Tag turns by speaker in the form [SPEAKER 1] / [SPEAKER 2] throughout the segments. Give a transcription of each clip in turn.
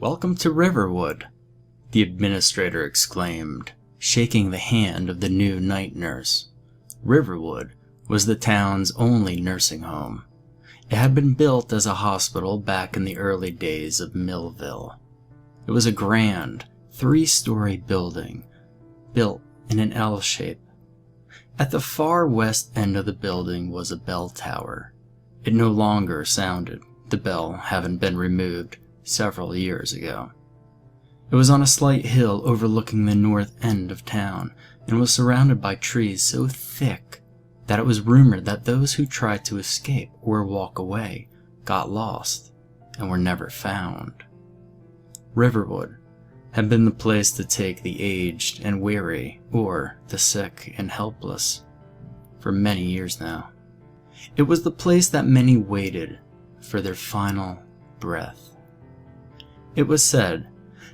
[SPEAKER 1] "Welcome to Riverwood," the administrator exclaimed, shaking the hand of the new night nurse. Riverwood was the town's only nursing home. It had been built as a hospital back in the early days of Millville. It was a grand, 3-story building, built in an L shape. At the far west end of the building was a bell tower. It no longer sounded, the bell having been removed several years ago. It was on a slight hill overlooking the north end of town, and was surrounded by trees so thick that it was rumored that those who tried to escape or walk away got lost and were never found. Riverwood had been the place to take the aged and weary, or the sick and helpless, for many years now. It was the place that many waited for their final breath. It was said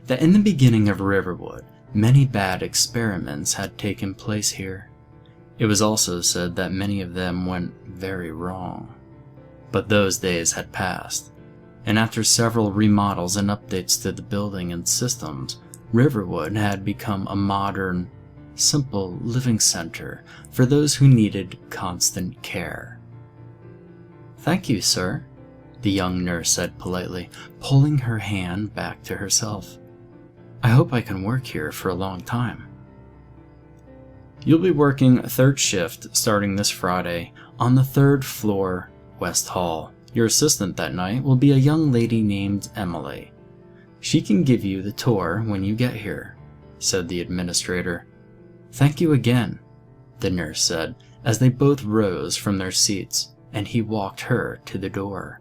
[SPEAKER 1] that in the beginning of Riverwood, many bad experiments had taken place here. It was also said that many of them went very wrong. But those days had passed, and after several remodels and updates to the building and systems, Riverwood had become a modern, simple living center for those who needed constant care. "Thank you, sir," the young nurse said politely, pulling her hand back to herself. "I hope I can work here for a long time." "You'll be working third shift starting this Friday on the 3rd floor, West Hall. Your assistant that night will be a young lady named Emily. She can give you the tour when you get here," said the administrator. "Thank you again," the nurse said, as they both rose from their seats, and he walked her to the door.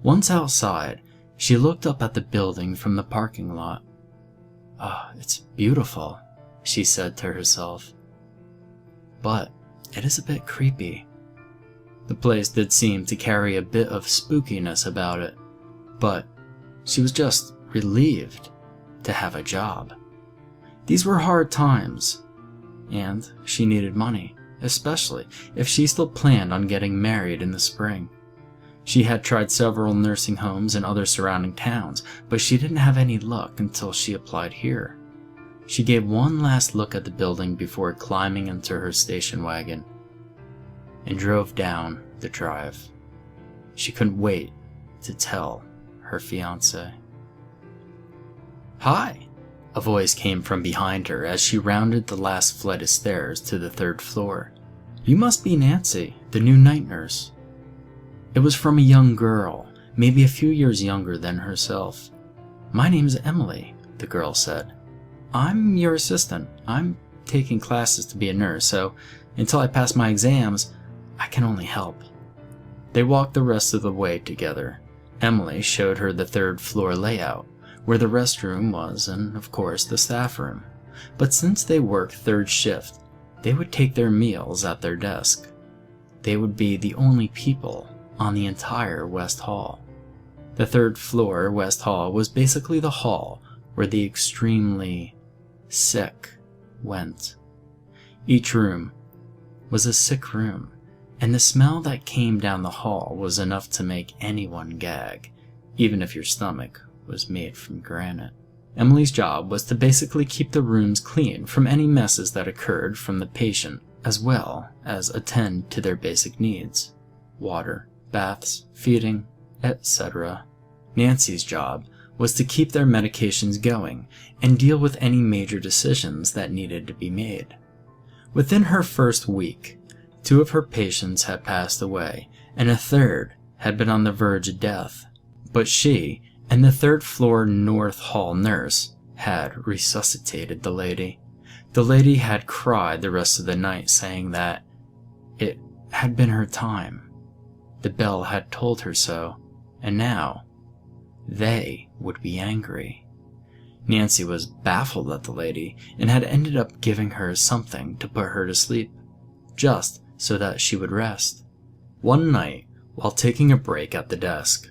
[SPEAKER 1] Once outside, she looked up at the building from the parking lot. "Ah, it's beautiful," she said to herself. "But it is a bit creepy." The place did seem to carry a bit of spookiness about it, but she was just relieved to have a job. These were hard times, and she needed money, especially if she still planned on getting married in the spring. She had tried several nursing homes in other surrounding towns, but she didn't have any luck until she applied here. She gave one last look at the building before climbing into her station wagon and drove down the drive. She couldn't wait to tell her fiancé. "Hi," a voice came from behind her as she rounded the last flight of stairs to the 3rd floor. "You must be Nancy, the new night nurse." It was from a young girl, maybe a few years younger than herself. "My name's Emily," the girl said. "I'm your assistant. I'm taking classes to be a nurse, so until I pass my exams, I can only help." They walked the rest of the way together. Emily showed her the 3rd floor layout, where the restroom was and, of course, the staff room. But since they worked 3rd shift, they would take their meals at their desk. They would be the only people on the entire West Hall. The 3rd floor West Hall was basically the hall where the extremely sick went. Each room was a sick room, and the smell that came down the hall was enough to make anyone gag, even if your stomach was made from granite. Emily's job was to basically keep the rooms clean from any messes that occurred from the patient, as well as attend to their basic needs: water, baths, feeding, etc. Nancy's job was to keep their medications going and deal with any major decisions that needed to be made. Within her first week, 2 of her patients had passed away, and a 3rd had been on the verge of death. But she and the 3rd floor North Hall nurse had resuscitated the lady. The lady had cried the rest of the night, saying that it had been her time. The bell had told her so, and now they would be angry. Nancy was baffled at the lady and had ended up giving her something to put her to sleep, just so that she would rest. One night, while taking a break at the desk,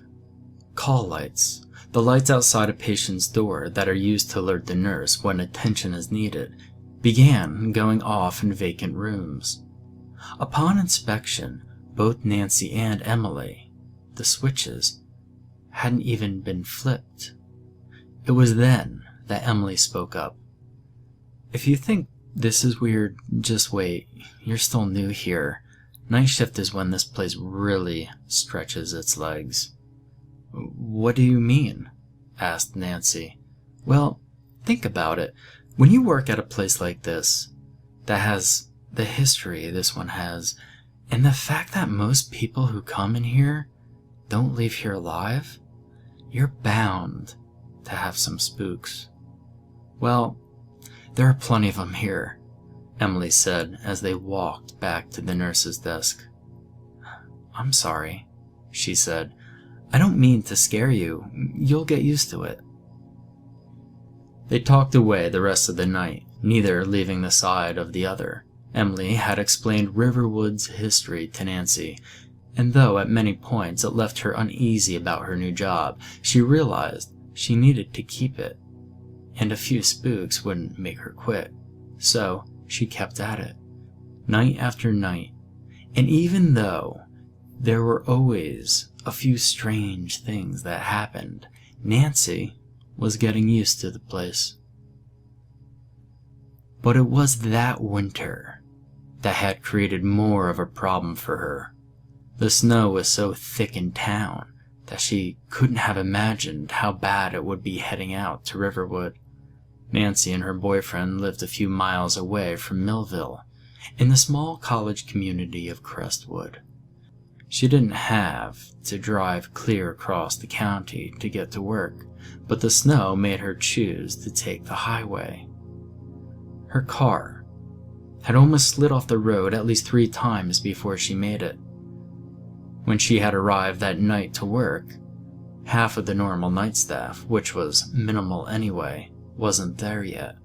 [SPEAKER 1] call lights, the lights outside a patient's door that are used to alert the nurse when attention is needed, began going off in vacant rooms. Upon inspection, both Nancy and Emily, the switches, hadn't even been flipped. It was then that Emily spoke up. "If you think this is weird, just wait. You're still new here. Night shift is when this place really stretches its legs." "What do you mean?" asked Nancy. "Well, think about it. When you work at a place like this, that has the history this one has, and the fact that most people who come in here don't leave here alive, you're bound to have some spooks." "Well, there are plenty of them here," Emily said as they walked back to the nurse's desk. "I'm sorry," she said. "I don't mean to scare you. You'll get used to it." They talked away the rest of the night, neither leaving the side of the other. Emily had explained Riverwood's history to Nancy, and though at many points it left her uneasy about her new job, she realized she needed to keep it, and a few spooks wouldn't make her quit. So she kept at it, night after night, and even though there were always a few strange things that happened, Nancy was getting used to the place. But it was that winter that had created more of a problem for her. The snow was so thick in town that she couldn't have imagined how bad it would be heading out to Riverwood. Nancy and her boyfriend lived a few miles away from Millville, in the small college community of Crestwood. She didn't have to drive clear across the county to get to work, but the snow made her choose to take the highway. Her car had almost slid off the road at least 3 times before she made it. When she had arrived that night to work, half of the normal night staff, which was minimal anyway, wasn't there yet.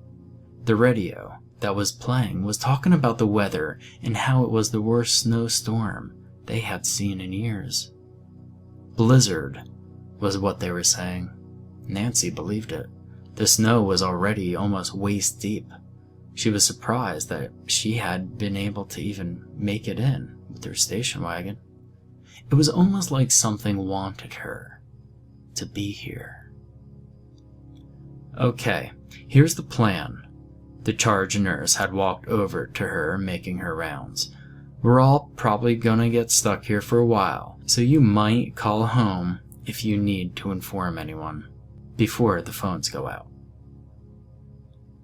[SPEAKER 1] The radio that was playing was talking about the weather and how it was the worst snowstorm they had seen in years. Blizzard was what they were saying. Nancy believed it. The snow was already almost waist deep. She was surprised that she had been able to even make it in with her station wagon. It was almost like something wanted her to be here. "Okay, here's the plan." The charge nurse had walked over to her, making her rounds. "We're all probably gonna get stuck here for a while, so you might call home if you need to inform anyone before the phones go out.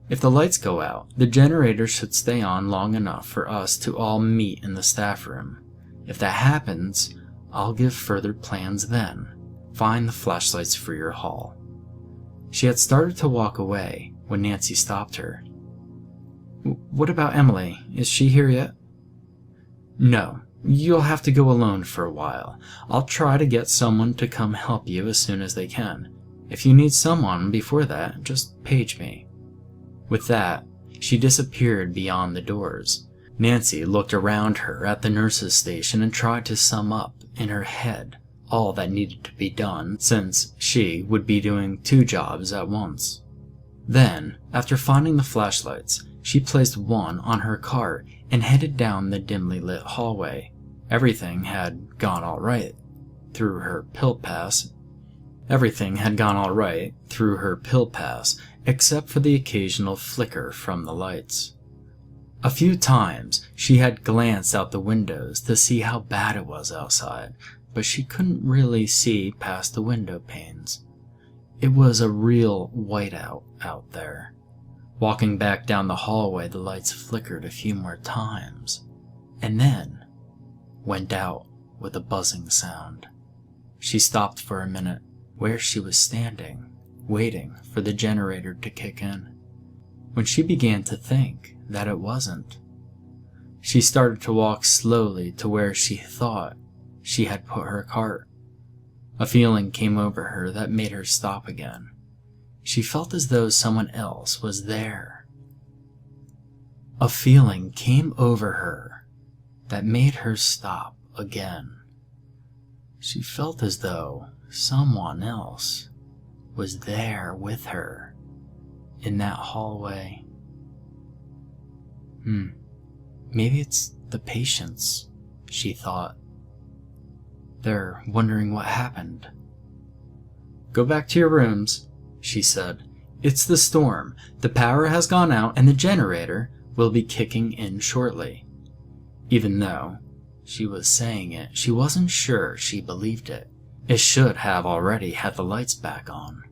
[SPEAKER 1] If the lights go out, the generator should stay on long enough for us to all meet in the staff room. If that happens, I'll give further plans then. Find the flashlights for your hall." She had started to walk away when Nancy stopped her. "What about Emily? Is she here yet?" "No, you'll have to go alone for a while. I'll try to get someone to come help you as soon as they can. If you need someone before that, just page me." With that, she disappeared beyond the doors. Nancy looked around her at the nurse's station and tried to sum up in her head all that needed to be done, since she would be doing 2 jobs at once. Then, after finding the flashlights, she placed one on her cart and headed down the dimly lit hallway. Everything had gone all right through her pill pass, except for the occasional flicker from the lights. A few times she had glanced out the windows to see how bad it was outside, but she couldn't really see past the window panes. It was a real whiteout out there. Walking back down the hallway, the lights flickered a few more times, and then went out with a buzzing sound. She stopped for a minute where she was standing, waiting for the generator to kick in, when she began to think that it wasn't. She started to walk slowly to where she thought she had put her cart. A feeling came over her that made her stop again. She felt as though someone else was there. A feeling came over her that made her stop again. She felt as though someone else was there with her in that hallway. Maybe it's the patients, she thought. They're wondering what happened. "Go back to your rooms," she said. "It's the storm. The power has gone out and the generator will be kicking in shortly." Even though she was saying it, she wasn't sure she believed it. It should have already had the lights back on.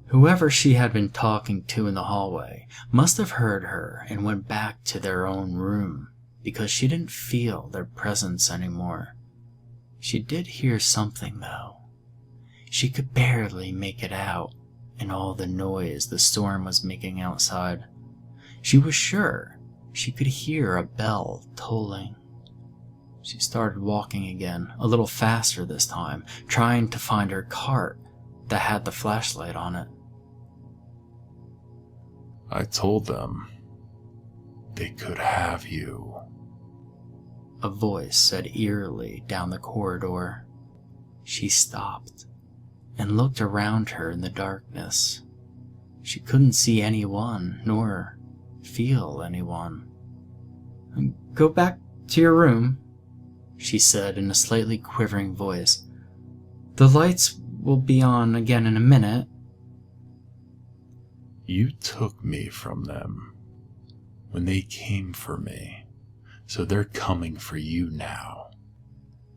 [SPEAKER 1] Whoever she had been talking to in the hallway must have heard her and went back to their own room, because she didn't feel their presence anymore. She did hear something, though. She could barely make it out in all the noise the storm was making outside. She was sure she could hear a bell tolling. She started walking again, a little faster this time, trying to find her cart that had the flashlight on it.
[SPEAKER 2] "I told them they could have you,"
[SPEAKER 1] a voice said eerily down the corridor. She stopped and looked around her in the darkness. She couldn't see anyone, nor feel anyone. "Go back to your room," she said in a slightly quivering voice. "The lights will be on again in a minute."
[SPEAKER 2] "You took me from them when they came for me, so they're coming for you now,"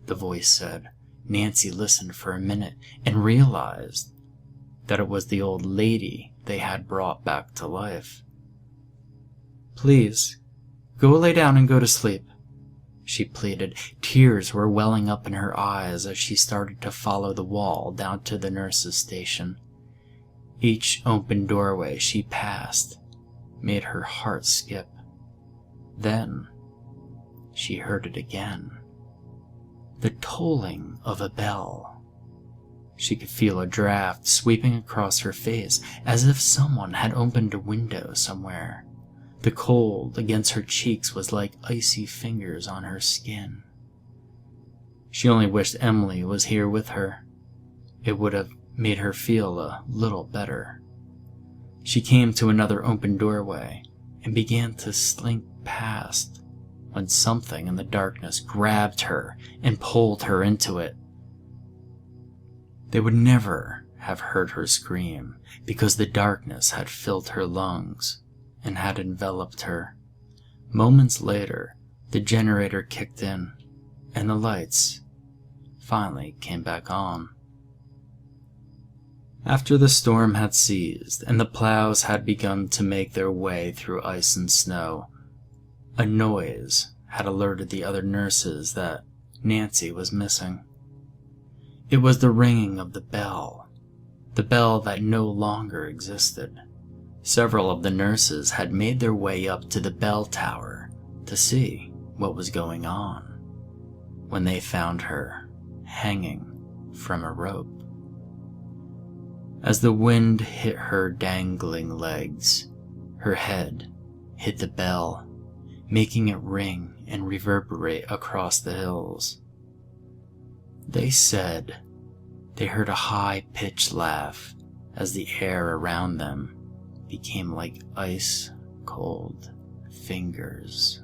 [SPEAKER 1] the voice said. Nancy listened for a minute and realized that it was the old lady they had brought back to life. "Please, go lay down and go to sleep," she pleaded. Tears were welling up in her eyes as she started to follow the wall down to the nurse's station. Each open doorway she passed made her heart skip. Then she heard it again. The tolling of a bell. She could feel a draft sweeping across her face, as if someone had opened a window somewhere. The cold against her cheeks was like icy fingers on her skin. She only wished Emily was here with her. It would have made her feel a little better. She came to another open doorway and began to slink past when something in the darkness grabbed her and pulled her into it. They would never have heard her scream because the darkness had filled her lungs and had enveloped her. Moments later, the generator kicked in and the lights finally came back on. After the storm had ceased and the plows had begun to make their way through ice and snow, a noise had alerted the other nurses that Nancy was missing. It was the ringing of the bell that no longer existed. Several of the nurses had made their way up to the bell tower to see what was going on when they found her hanging from a rope. As the wind hit her dangling legs, her head hit the bell, making it ring and reverberate across the hills. They said they heard a high-pitched laugh as the air around them became like ice-cold fingers.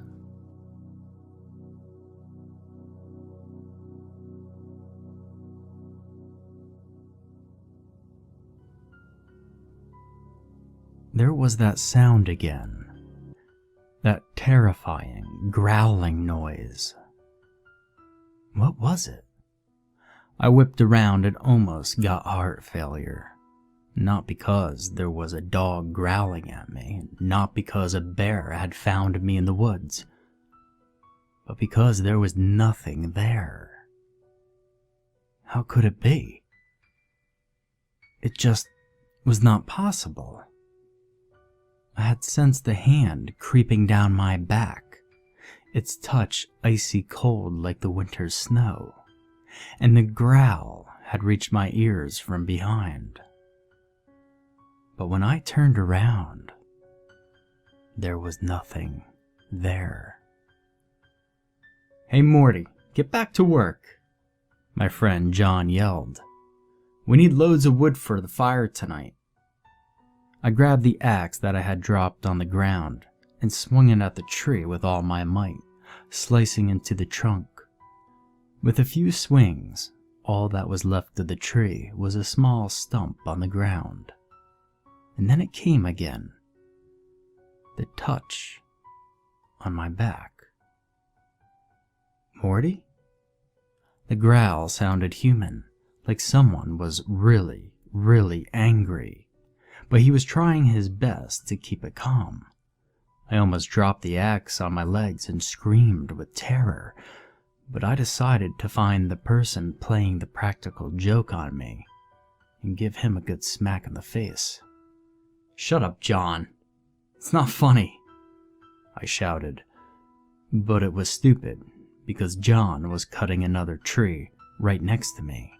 [SPEAKER 1] There was that sound again, that terrifying, growling noise. What was it? I whipped around and almost got heart failure. Not because there was a dog growling at me, not because a bear had found me in the woods, but because there was nothing there. How could it be? It just was not possible. I had sensed the hand creeping down my back, its touch icy cold like the winter's snow, and the growl had reached my ears from behind. But when I turned around, there was nothing there. "Hey Morty, get back to work," my friend John yelled. "We need loads of wood for the fire tonight." I grabbed the axe that I had dropped on the ground and swung it at the tree with all my might, slicing into the trunk. With a few swings, all that was left of the tree was a small stump on the ground. And then it came again. The touch on my back. Morty? The growl sounded human, like someone was really, really angry, but he was trying his best to keep it calm. I almost dropped the axe on my legs and screamed with terror, but I decided to find the person playing the practical joke on me and give him a good smack in the face. "Shut up, John. It's not funny," I shouted, but it was stupid because John was cutting another tree right next to me.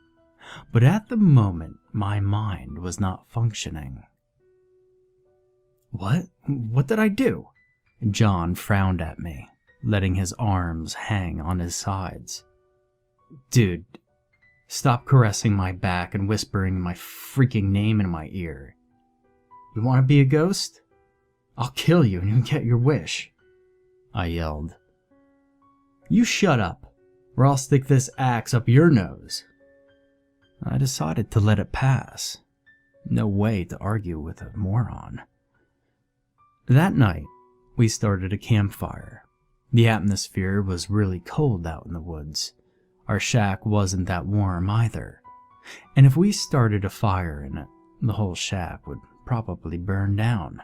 [SPEAKER 1] But at the moment, my mind was not functioning. What? What did I do?" John frowned at me, letting his arms hang on his sides. "Dude, stop caressing my back and whispering my freaking name in my ear. You want to be a ghost? I'll kill you and you get your wish," I yelled. "You shut up, or I'll stick this axe up your nose." I decided to let it pass. No way to argue with a moron. That night, we started a campfire. The atmosphere was really cold out in the woods. Our shack wasn't that warm either. And if we started a fire in it, the whole shack would probably burn down,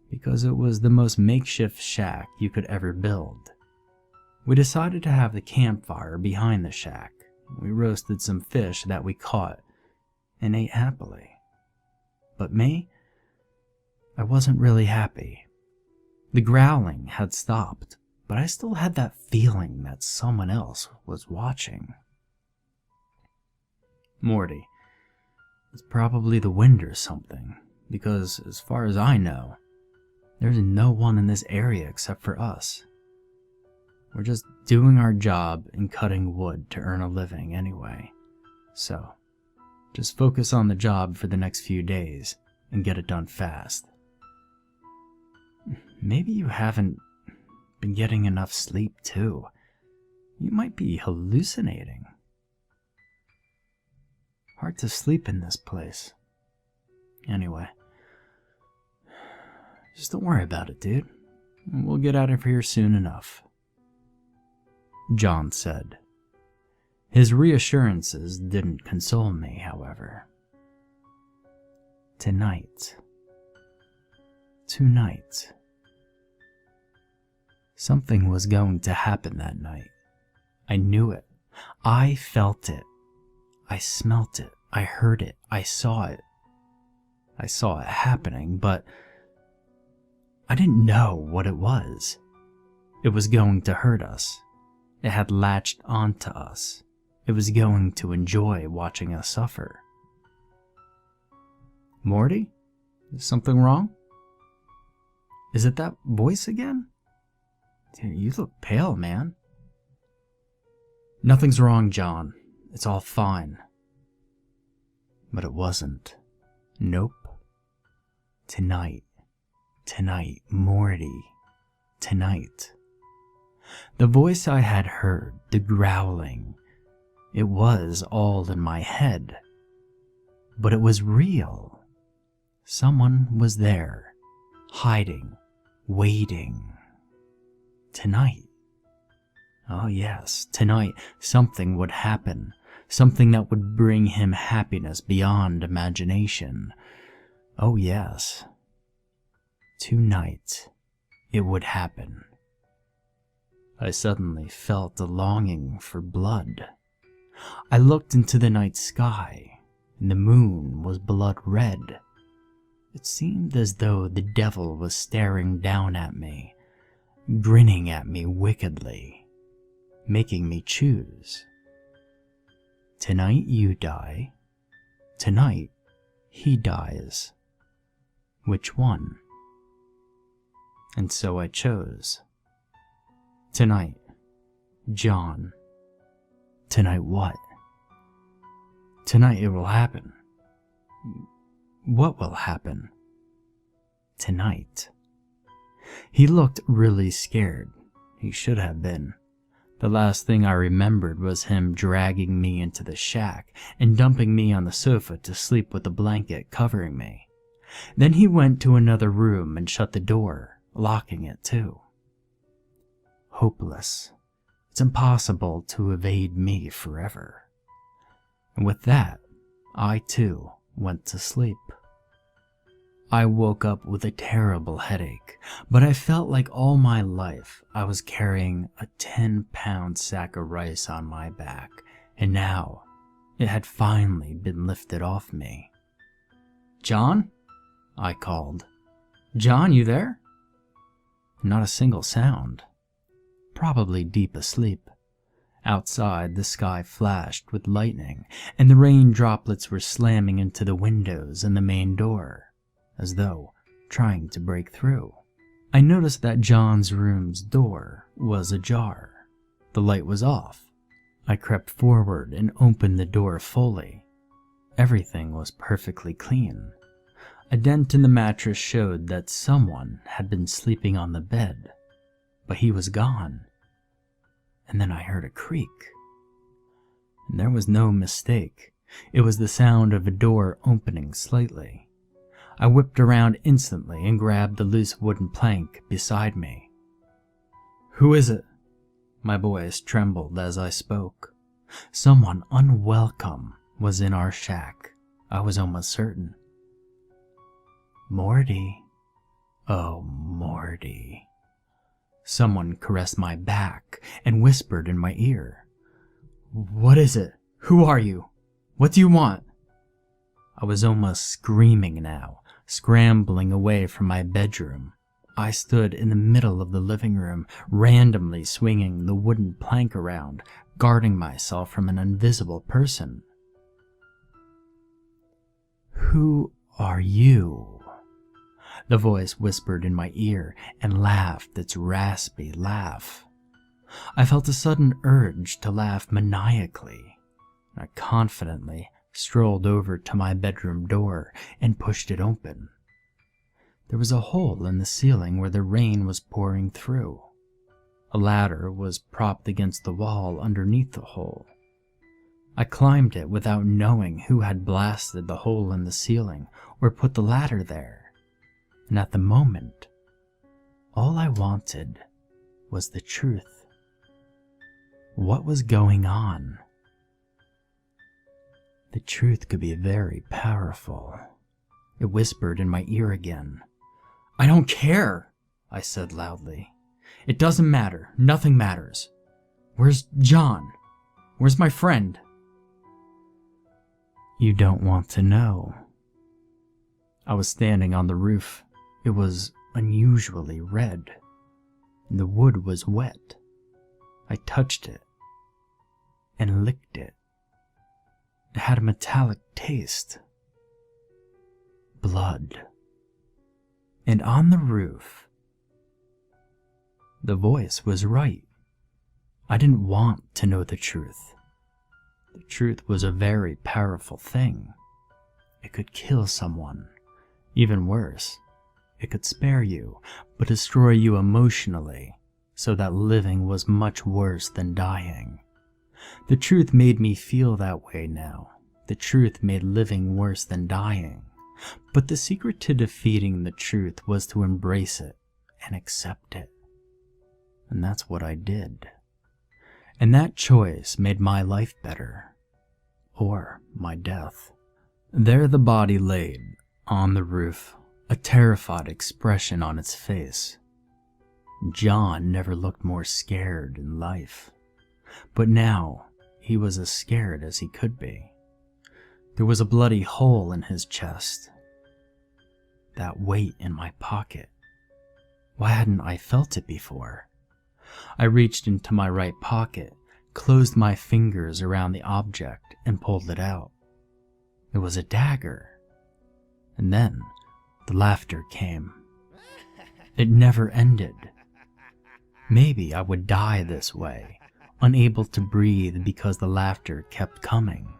[SPEAKER 1] because it was the most makeshift shack you could ever build. We decided to have the campfire behind the shack. We roasted some fish that we caught and ate happily. But me? I wasn't really happy. The growling had stopped, but I still had that feeling that someone else was watching. "Morty, it's probably the wind or something, because as far as I know, there's no one in this area except for us. We're just doing our job and cutting wood to earn a living anyway, so just focus on the job for the next few days and get it done fast." "Maybe you haven't been getting enough sleep too. You might be hallucinating. Hard to sleep in this place. Anyway, just don't worry about it, dude. We'll get out of here soon enough," John said. His reassurances didn't console me, however. Tonight. Something was going to happen that night. I knew it. I felt it. I smelt it. I heard it. I saw it. I saw it happening, but I didn't know what it was. It was going to hurt us. It had latched onto us. It was going to enjoy watching us suffer. "Morty? Is something wrong? Is it that voice again? Dude, you look pale, man." "Nothing's wrong, John. It's all fine." But it wasn't. Nope. Tonight, Morty. Tonight. The voice I had heard, the growling, it was all in my head. But it was real. Someone was there, hiding, waiting. Tonight. Oh yes, tonight something would happen. Something that would bring him happiness beyond imagination. Oh yes. Tonight, it would happen. I suddenly felt a longing for blood. I looked into the night sky, and the moon was blood red. It seemed as though the devil was staring down at me, grinning at me wickedly, making me choose. Tonight you die. Tonight he dies. Which one? And so I chose. Tonight, John. Tonight what? Tonight it will happen. What will happen? Tonight. He looked really scared. He should have been. The last thing I remembered was him dragging me into the shack and dumping me on the sofa to sleep with a blanket covering me. Then he went to another room and shut the door, locking it too. Hopeless. It's impossible to evade me forever. And with that, I too went to sleep. I woke up with a terrible headache, but I felt like all my life I was carrying a 10-pound sack of rice on my back, and now it had finally been lifted off me. "John?" I called. "John, you there?" Not a single sound. Probably deep asleep. Outside, the sky flashed with lightning, and the rain droplets were slamming into the windows and the main door, as though trying to break through. I noticed that John's room's door was ajar. The light was off. I crept forward and opened the door fully. Everything was perfectly clean. A dent in the mattress showed that someone had been sleeping on the bed, but he was gone. And then I heard a creak. And there was no mistake. It was the sound of a door opening slightly. I whipped around instantly and grabbed the loose wooden plank beside me. "Who is it?" My voice trembled as I spoke. Someone unwelcome was in our shack. I was almost certain. "Morty. Oh, Morty." Someone caressed my back and whispered in my ear. "What is it? Who are you? What do you want?" I was almost screaming now, scrambling away from my bedroom. I stood in the middle of the living room, randomly swinging the wooden plank around, guarding myself from an invisible person. "Who are you?" The voice whispered in my ear and laughed its raspy laugh. I felt a sudden urge to laugh maniacally. I confidently strolled over to my bedroom door and pushed it open. There was a hole in the ceiling where the rain was pouring through. A ladder was propped against the wall underneath the hole. I climbed it without knowing who had blasted the hole in the ceiling or put the ladder there. And at the moment, all I wanted was the truth. What was going on? The truth could be very powerful. It whispered in my ear again. "I don't care," I said loudly. "It doesn't matter. Nothing matters. Where's John? Where's my friend?" "You don't want to know." I was standing on the roof. It was unusually red, and the wood was wet. I touched it and licked it. It had a metallic taste. Blood. And on the roof, the voice was right. I didn't want to know the truth. The truth was a very powerful thing. It could kill someone. Even worse, it could spare you, but destroy you emotionally, so that living was much worse than dying. The truth made me feel that way now. The truth made living worse than dying. But the secret to defeating the truth was to embrace it and accept it. And that's what I did. And that choice made my life better. Or my death. There the body laid, on the roof, a terrified expression on its face. John never looked more scared in life. But now, he was as scared as he could be. There was a bloody hole in his chest. That weight in my pocket. Why hadn't I felt it before? I reached into my right pocket, closed my fingers around the object, and pulled it out. It was a dagger. And then, the laughter came. It never ended. Maybe I would die this way, unable to breathe because the laughter kept coming.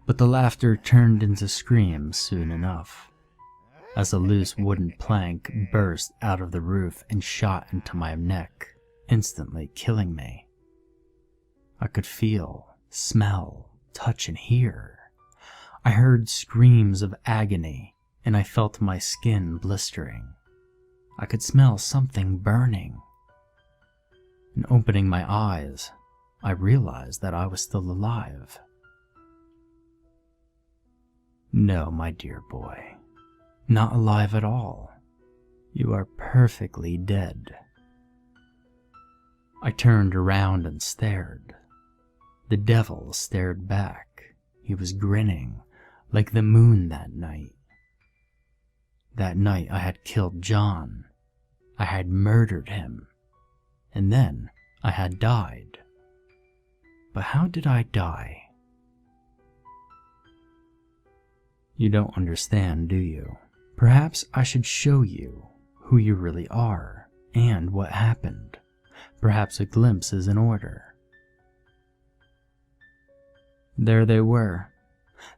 [SPEAKER 1] But the laughter turned into screams soon enough, as a loose wooden plank burst out of the roof and shot into my neck, instantly killing me. I could feel, smell, touch, and hear. I heard screams of agony, and I felt my skin blistering. I could smell something burning. And opening my eyes, I realized that I was still alive. No, my dear boy, not alive at all. You are perfectly dead. I turned around and stared. The devil stared back. He was grinning, like the moon that night. That night I had killed John. I had murdered him. And then I had died. But how did I die? You don't understand, do you? Perhaps I should show you who you really are and what happened. Perhaps a glimpse is in order. There they were,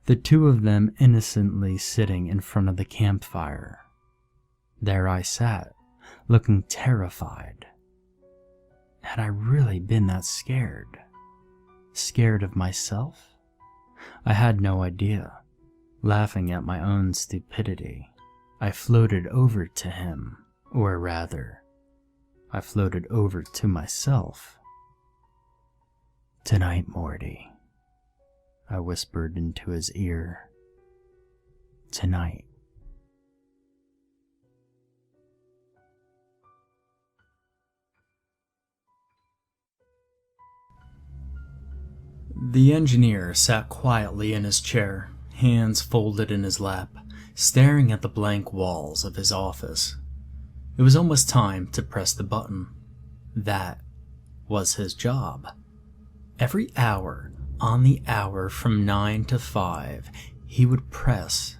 [SPEAKER 1] the two of them innocently sitting in front of the campfire. There I sat, looking terrified. Had I really been that scared? Scared of myself? I had no idea. Laughing at my own stupidity, I floated over to him, or rather, I floated over to myself. "Tonight, Morty," I whispered into his ear. "Tonight." The engineer sat quietly in his chair, hands folded in his lap, staring at the blank walls of his office. It was almost time to press the button. That was his job. Every hour, on the hour from 9 to 5, he would press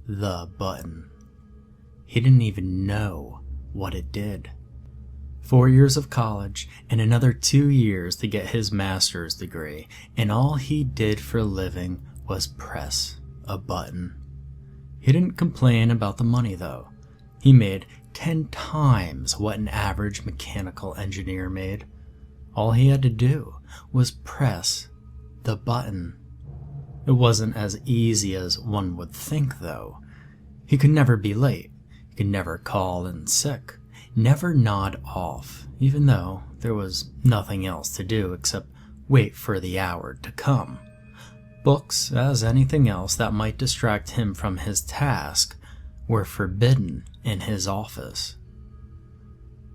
[SPEAKER 1] the button. He didn't even know what it did. 4 years of college and another 2 years to get his master's degree, and all he did for a living was press a button. He didn't complain about the money though. He made 10 times what an average mechanical engineer made. All he had to do was press the button. It wasn't as easy as one would think though. He could never be late. He could never call in sick. Never nod off, even though there was nothing else to do except wait for the hour to come. Books, as anything else that might distract him from his task, were forbidden in his office.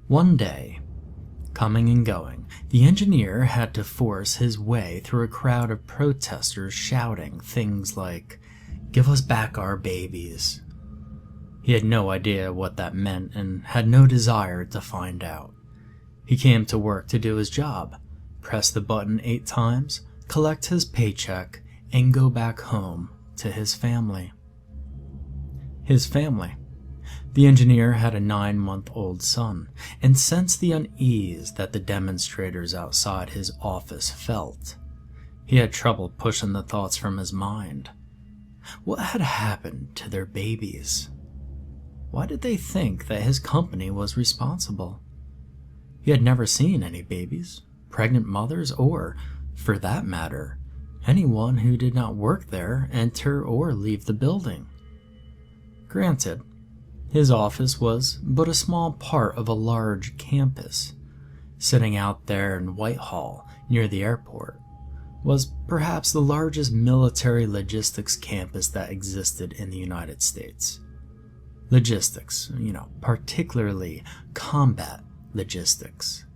[SPEAKER 1] One day, coming and going, the engineer had to force his way through a crowd of protesters shouting things like, "Give us back our babies." He had no idea what that meant and had no desire to find out. He came to work to do his job, press the button 8 times, collect his paycheck, and go back home to his family. His family. The engineer had a 9-month-old son, and sensed the unease that the demonstrators outside his office felt. He had trouble pushing the thoughts from his mind. What had happened to their babies? Why did they think that his company was responsible? He had never seen any babies, pregnant mothers, or, for that matter, anyone who did not work there enter or leave the building. Granted, his office was but a small part of a large campus. Sitting out there in Whitehall, near the airport, was perhaps the largest military logistics campus that existed in the United States. Logistics, particularly combat logistics,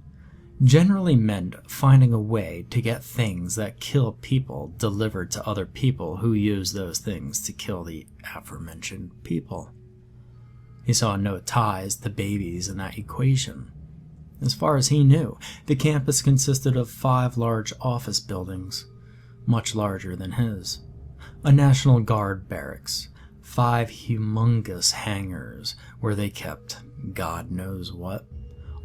[SPEAKER 1] generally meant finding a way to get things that kill people delivered to other people who use those things to kill the aforementioned people. He saw no ties to babies in that equation. As far as he knew, the campus consisted of 5 large office buildings, much larger than his, a National Guard barracks, 5 humongous hangars where they kept God knows what,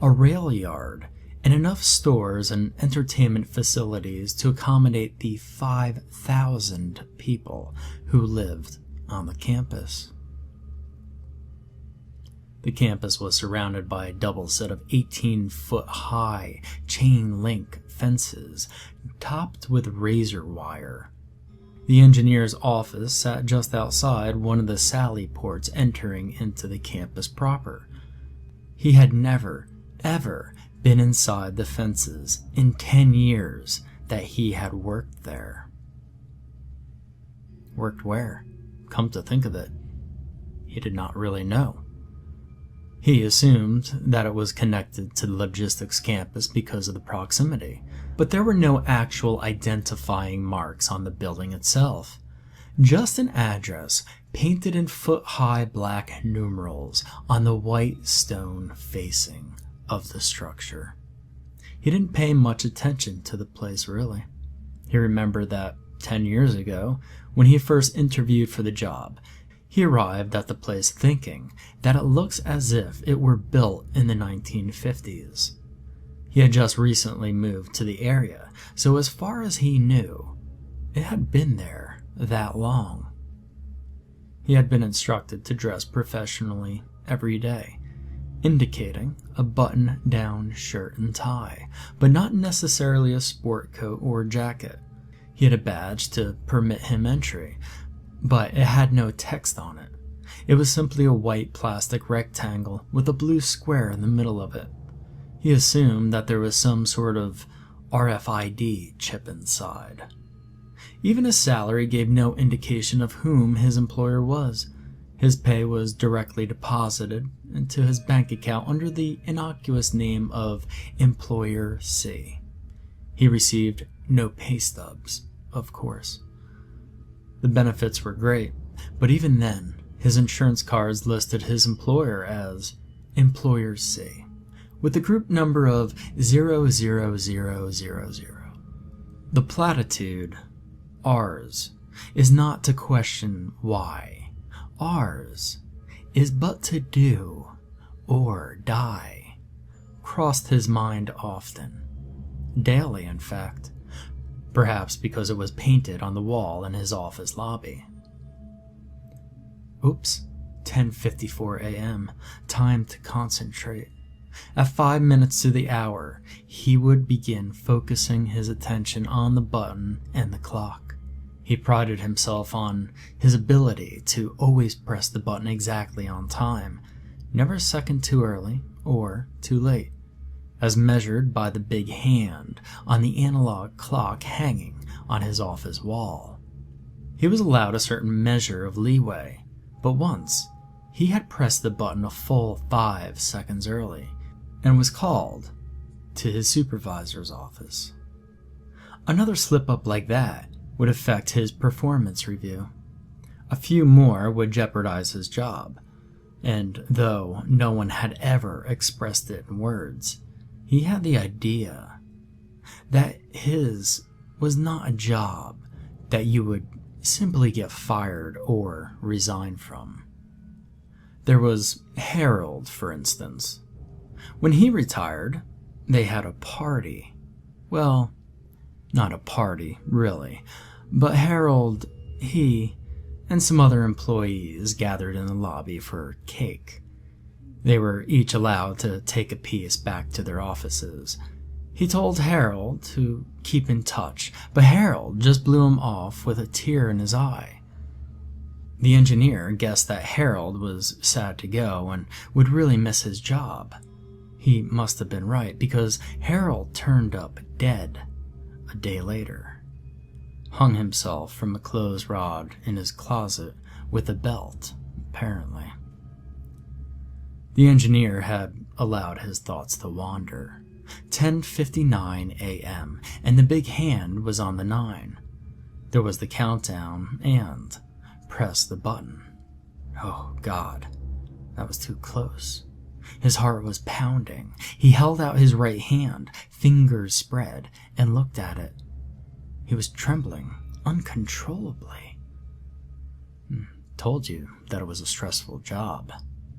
[SPEAKER 1] a rail yard, and enough stores and entertainment facilities to accommodate the 5,000 people who lived on the campus. The campus was surrounded by a double set of 18-foot-high chain-link fences, topped with razor wire. The engineer's office sat just outside one of the sally ports entering into the campus proper. He had never, ever been inside the fences in 10 years that he had worked there. Worked where? Come to think of it, he did not really know. He assumed that it was connected to the logistics campus because of the proximity, but there were no actual identifying marks on the building itself. Just an address painted in foot-high black numerals on the white stone facing of the structure. He didn't pay much attention to the place, really. He remembered that 10 years ago, when he first interviewed for the job, he arrived at the place thinking that it looks as if it were built in the 1950s. He had just recently moved to the area, so as far as he knew, it had been there that long. He had been instructed to dress professionally every day, indicating a button-down shirt and tie, but not necessarily a sport coat or jacket. He had a badge to permit him entry, but it had no text on it. It was simply a white plastic rectangle with a blue square in the middle of it. He assumed that there was some sort of RFID chip inside. Even his salary gave no indication of whom his employer was. His pay was directly deposited into his bank account under the innocuous name of Employer C. He received no pay stubs, of course. The benefits were great, but even then, his insurance cards listed his employer as Employer C, with the group number of 00000. The platitude, ours, is not to question why. Ours is but to do or die, crossed his mind often, daily in fact. Perhaps because it was painted on the wall in his office lobby. Oops, 10:54 a.m., time to concentrate. At 5 minutes to the hour, he would begin focusing his attention on the button and the clock. He prided himself on his ability to always press the button exactly on time, never a second too early or too late, as measured by the big hand on the analog clock hanging on his office wall. He was allowed a certain measure of leeway, but once he had pressed the button a full 5 seconds early and was called to his supervisor's office. Another slip-up like that would affect his performance review. A few more would jeopardize his job, and though no one had ever expressed it in words, he had the idea that his was not a job that you would simply get fired or resign from. There was Harold, for instance. When he retired, they had a party. Well, not a party, really, but Harold, he, and some other employees gathered in the lobby for cake. They were each allowed to take a piece back to their offices. He told Harold to keep in touch, but Harold just blew him off with a tear in his eye. The engineer guessed that Harold was sad to go and would really miss his job. He must have been right, because Harold turned up dead a day later. Hung himself from a clothes rod in his closet with a belt, apparently. The engineer had allowed his thoughts to wander. 10:59 a.m., and the big hand was on the 9. There was the countdown, and press the button. Oh, God, that was too close. His heart was pounding. He held out his right hand, fingers spread, and looked at it. He was trembling uncontrollably. Told you that it was a stressful job,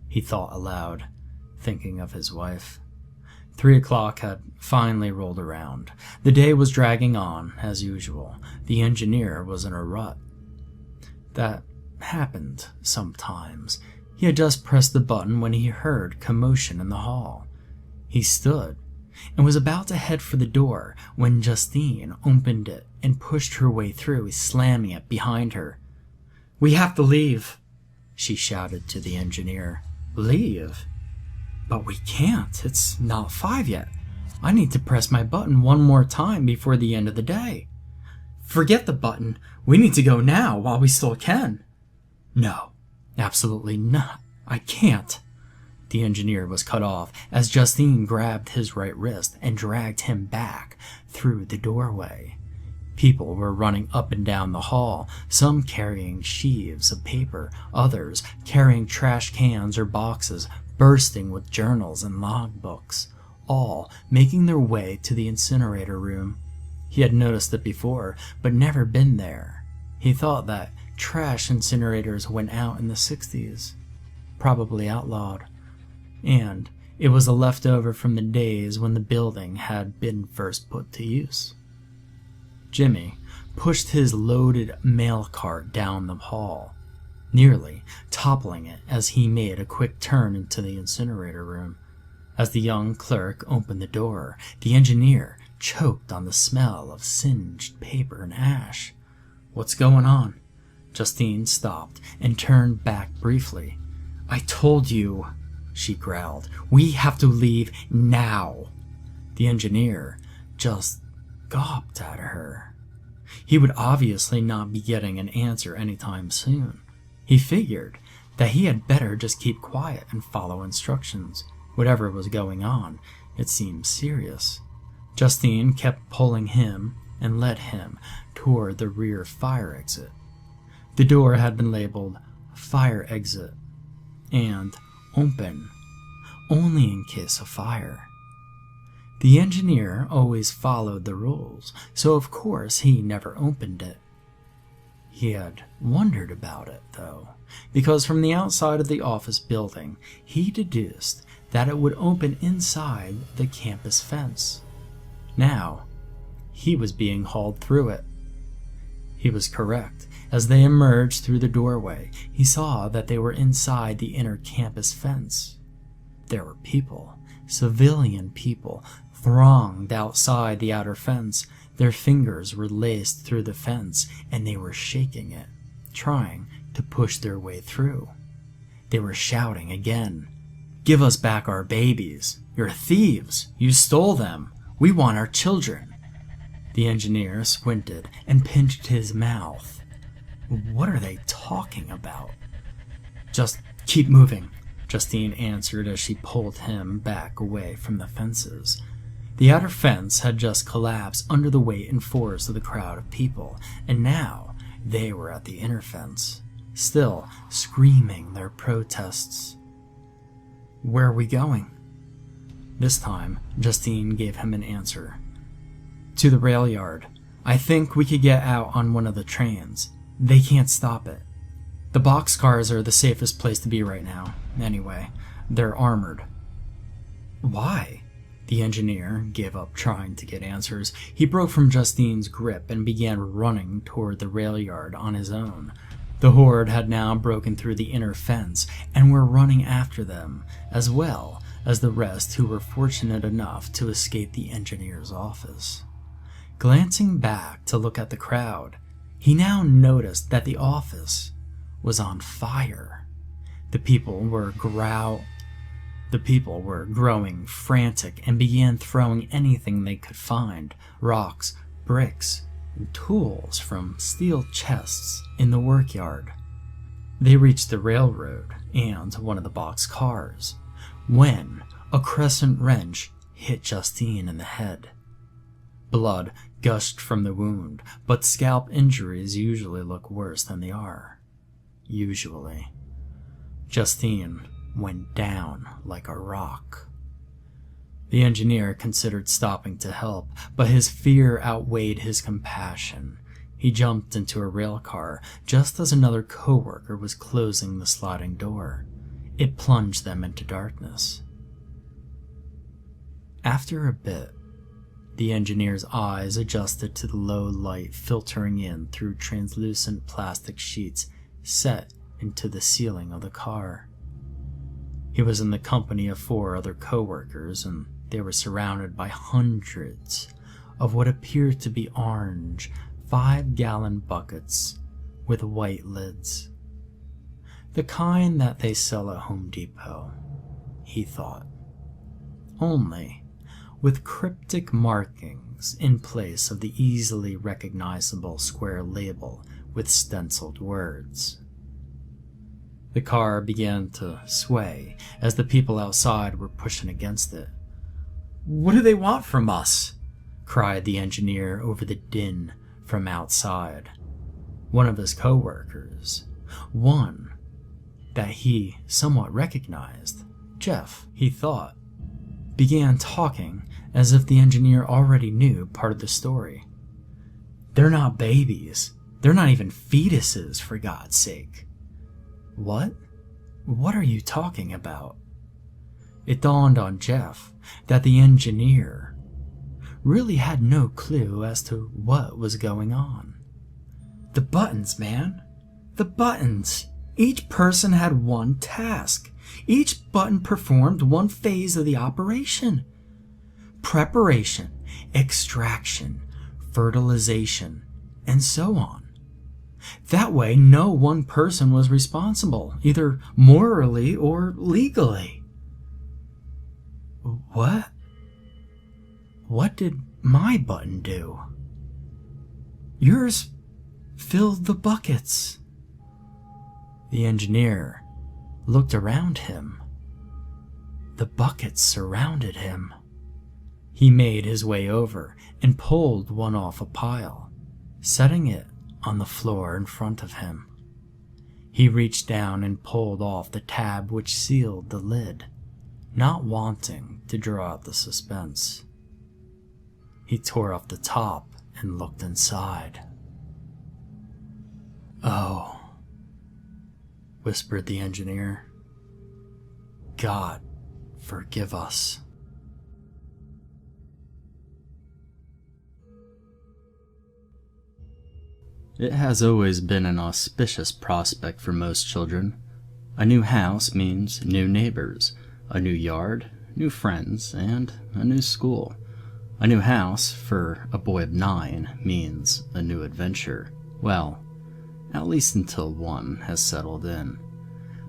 [SPEAKER 1] he thought aloud, thinking of his wife. 3 o'clock had finally rolled around. The day was dragging on, as usual. The engineer was in a rut. That happened sometimes. He had just pressed the button when he heard commotion in the hall. He stood and was about to head for the door when Justine opened it and pushed her way through, slamming it behind her. "We have to leave," she shouted to the engineer. "Leave? But we can't. It's not 5 yet. I need to press my button one more time before the end of the day." "Forget the button. We need to go now while we still can." "No, absolutely not. I can't." The engineer was cut off as Justine grabbed his right wrist and dragged him back through the doorway. People were running up and down the hall, some carrying sheaves of paper, others carrying trash cans or boxes bursting with journals and logbooks, all making their way to the incinerator room. He had noticed it before, but never been there. He thought that trash incinerators went out in the 60s, probably outlawed, and it was a leftover from the days when the building had been first put to use. Jimmy pushed his loaded mail cart down the hall, nearly toppling it as he made a quick turn into the incinerator room. As the young clerk opened the door, the engineer choked on the smell of singed paper and ash. "What's going on?" Justine stopped and turned back briefly. "I told you," she growled. "We have to leave now." The engineer just gawped at her. He would obviously not be getting an answer anytime soon. He figured that he had better just keep quiet and follow instructions. Whatever was going on, it seemed serious. Justine kept pulling him and led him toward the rear fire exit. The door had been labeled "Fire Exit" and "Open, only in case of fire." The engineer always followed the rules, so of course he never opened it. He had wondered about it, though, because from the outside of the office building, he deduced that it would open inside the campus fence. Now, he was being hauled through it. He was correct. As they emerged through the doorway, he saw that they were inside the inner campus fence. There were people, civilian people, thronged outside the outer fence. Their fingers were laced through the fence, and they were shaking it, trying to push their way through. They were shouting again, "Give us back our babies! You're thieves! You stole them! We want our children!" The engineer squinted and pinched his mouth. What are they talking about? "Just keep moving," Justine answered as she pulled him back away from the fences. The outer fence had just collapsed under the weight and force of the crowd of people, and now they were at the inner fence, still screaming their protests. "Where are we going?" This time, Justine gave him an answer. "To the rail yard. I think we could get out on one of the trains. They can't stop it. The boxcars are the safest place to be right now. Anyway, they're armored." "Why?" The engineer gave up trying to get answers. He broke from Justine's grip and began running toward the rail yard on his own. The horde had now broken through the inner fence and were running after them, as well as the rest who were fortunate enough to escape the engineer's office. Glancing back to look at the crowd, he now noticed that the office was on fire. The people were growing frantic and began throwing anything they could find, rocks, bricks, and tools from steel chests in the workyard. They reached the railroad and one of the box cars, when a crescent wrench hit Justine in the head. Blood gushed from the wound, but scalp injuries usually look worse than they are. Usually. Justine went down like a rock. The engineer considered stopping to help, but his fear outweighed his compassion. He jumped into a rail car just as another coworker was closing the sliding door. It plunged them into darkness. After a bit, the engineer's eyes adjusted to the low light filtering in through translucent plastic sheets set into the ceiling of the car. He was in the company of 4 other co-workers, and they were surrounded by hundreds of what appeared to be orange 5-gallon buckets with white lids. The kind that they sell at Home Depot, he thought. Only with cryptic markings in place of the easily recognizable square label with stenciled words. The car began to sway as the people outside were pushing against it. "What do they want from us?" cried the engineer over the din from outside. One of his co-workers, one that he somewhat recognized, Jeff, he thought, began talking as if the engineer already knew part of the story. "They're not babies. They're not even fetuses, for God's sake." "What? What are you talking about?" It dawned on Jeff that the engineer really had no clue as to what was going on. "The buttons, man. The buttons. Each person had one task. Each button performed one phase of the operation. Preparation, extraction, fertilization, and so on. That way, no one person was responsible, either morally or legally." "What? What did my button do?" "Yours filled the buckets." The engineer looked around him. The buckets surrounded him. He made his way over and pulled one off a pile, setting it on the floor in front of him. He reached down and pulled off the tab which sealed the lid, not wanting to draw out the suspense. He tore off the top and looked inside. "Oh," whispered the engineer. "God, forgive us." It has always been an auspicious prospect for most children. A new house means new neighbors, a new yard, new friends, and a new school. A new house, for a boy of 9, means a new adventure. Well, at least until one has settled in.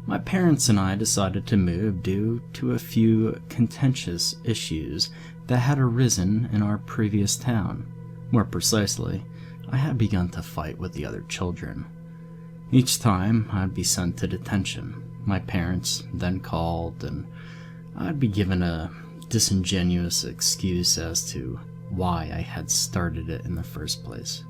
[SPEAKER 1] My parents and I decided to move due to a few contentious issues that had arisen in our previous town. More precisely, I had begun to fight with the other children. Each time, I'd be sent to detention. My parents then called, and I'd be given a disingenuous excuse as to why I had started it in the first place.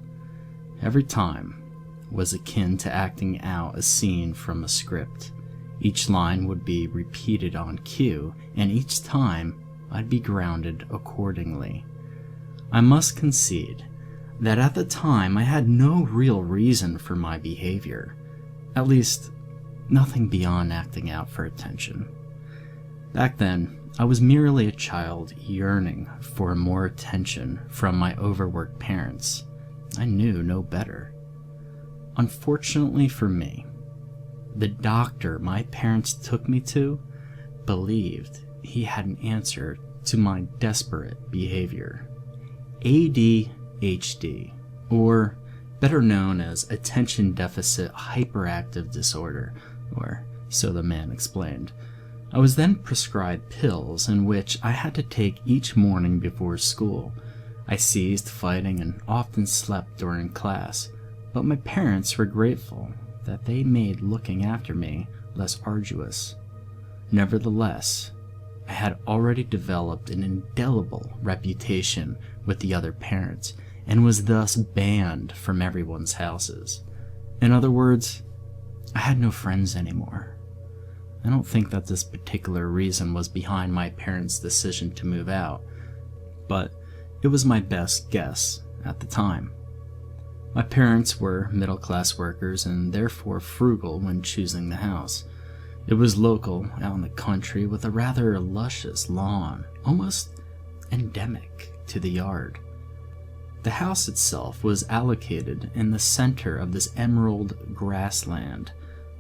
[SPEAKER 1] Every time was akin to acting out a scene from a script. Each line would be repeated on cue, and each time I'd be grounded accordingly. I must concede that at the time I had no real reason for my behavior, at least nothing beyond acting out for attention. Back then, I was merely a child yearning for more attention from my overworked parents. I knew no better. Unfortunately for me, the doctor my parents took me to believed he had an answer to my desperate behavior. ADHD, or better known as Attention Deficit Hyperactive Disorder, or so the man explained. I was then prescribed pills in which I had to take each morning before school. I ceased fighting and often slept during class, but my parents were grateful that they made looking after me less arduous. Nevertheless, I had already developed an indelible reputation with the other parents and was thus banned from everyone's houses. In other words, I had no friends anymore. I don't think that this particular reason was behind my parents' decision to move out, but it was my best guess at the time. My parents were middle-class workers and therefore frugal when choosing the house. It was local, out in the country, with a rather luscious lawn, almost endemic to the yard. The house itself was allocated in the center of this emerald grassland.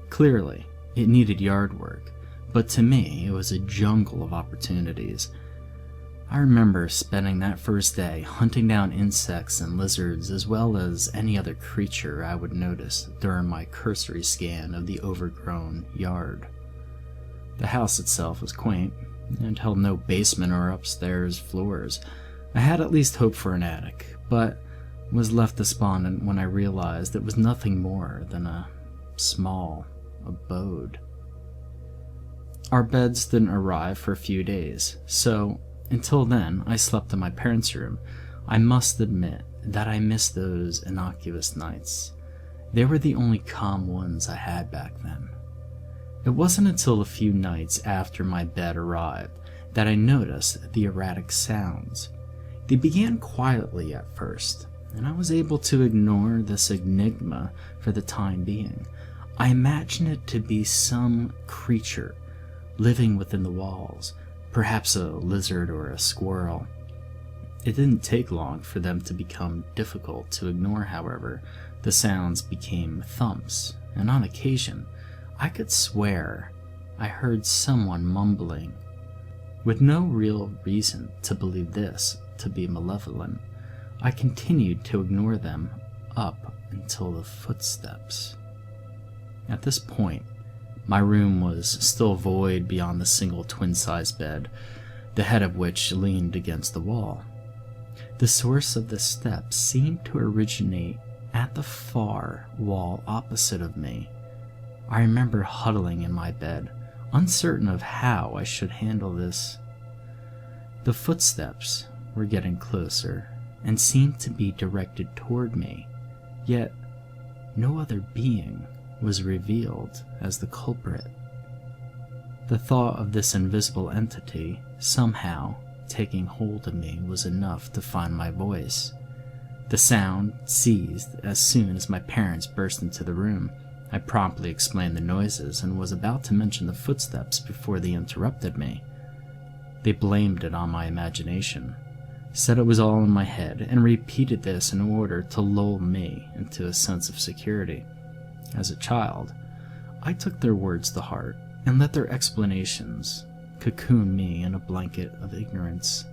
[SPEAKER 1] Clearly, it needed yard work, but to me it was a jungle of opportunities. I remember spending that first day hunting down insects and lizards as well as any other creature I would notice during my cursory scan of the overgrown yard. The house itself was quaint and held no basement or upstairs floors. I had at least hoped for an attic, but was left despondent when I realized it was nothing more than a small abode. Our beds didn't arrive for a few days, so until then I slept in my parents' room. I must admit that I missed those innocuous nights. They were the only calm ones I had back then. It wasn't until a few nights after my bed arrived that I noticed the erratic sounds. They began quietly at first, and I was able to ignore this enigma for the time being. I imagined it to be some creature living within the walls, perhaps a lizard or a squirrel. It didn't take long for them to become difficult to ignore, however. The sounds became thumps, and on occasion, I could swear I heard someone mumbling. With no real reason to believe this to be malevolent, I continued to ignore them up until the footsteps. At this point, my room was still void beyond the single twin-sized bed, the head of which leaned against the wall. The source of the steps seemed to originate at the far wall opposite of me. I remember huddling in my bed, uncertain of how I should handle this. The footsteps were getting closer and seemed to be directed toward me, yet no other being was revealed as the culprit. The thought of this invisible entity somehow taking hold of me was enough to find my voice. The sound ceased as soon as my parents burst into the room. I promptly explained the noises and was about to mention the footsteps before they interrupted me. They blamed it on my imagination, said it was all in my head, and repeated this in order to lull me into a sense of security. As a child, I took their words to heart and let their explanations cocoon me in a blanket of ignorance.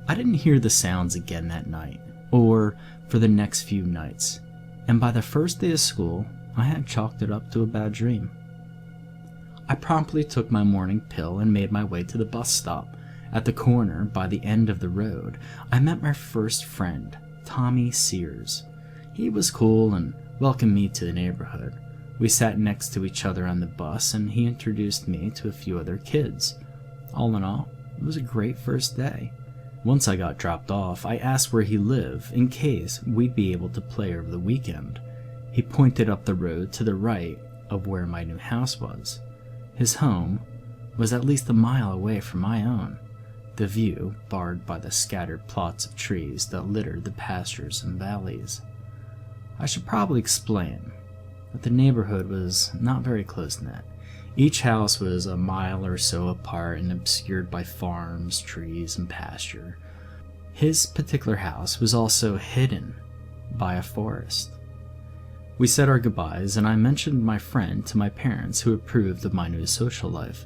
[SPEAKER 1] I didn't hear the sounds again that night, or for the next few nights, and by the first day of school, I had chalked it up to a bad dream. I promptly took my morning pill and made my way to the bus stop. At the corner, by the end of the road, I met my first friend, Tommy Sears. He was cool and welcomed me to the neighborhood. We sat next to each other on the bus, and he introduced me to a few other kids. All in all, it was a great first day. Once I got dropped off, I asked where he lived in case we'd be able to play over the weekend. He pointed up the road to the right of where my new house was. His home was at least a mile away from my own, the view barred by the scattered plots of trees that littered the pastures and valleys. I should probably explain that the neighborhood was not very close-knit. Each house was a mile or so apart and obscured by farms, trees, and pasture. His particular house was also hidden by a forest. We said our goodbyes, and I mentioned my friend to my parents, who approved of my new social life.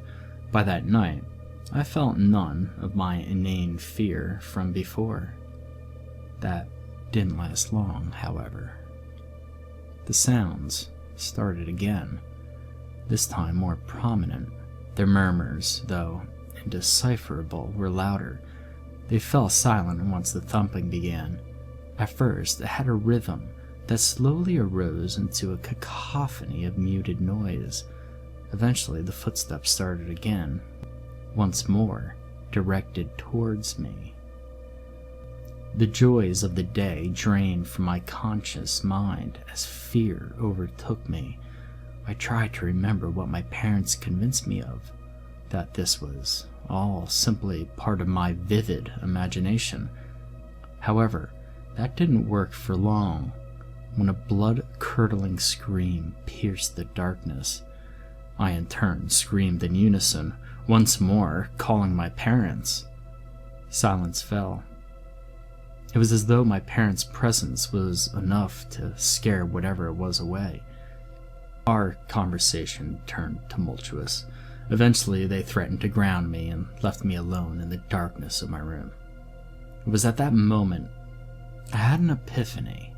[SPEAKER 1] By that night, I felt none of my inane fear from before. That didn't last long, however. The sounds started again, this time more prominent. Their murmurs, though indecipherable, were louder. They fell silent once the thumping began. At first, it had a rhythm that slowly arose into a cacophony of muted noise. Eventually, the footsteps started again, once more directed towards me. The joys of the day drained from my conscious mind as fear overtook me. I tried to remember what my parents convinced me of, that this was all simply part of my vivid imagination. However, that didn't work for long. When a blood-curdling scream pierced the darkness, I in turn screamed in unison, once more calling my parents. Silence fell. It was as though my parents' presence was enough to scare whatever it was away. Our conversation turned tumultuous. Eventually, they threatened to ground me and left me alone in the darkness of my room. It was at that moment I had an epiphany.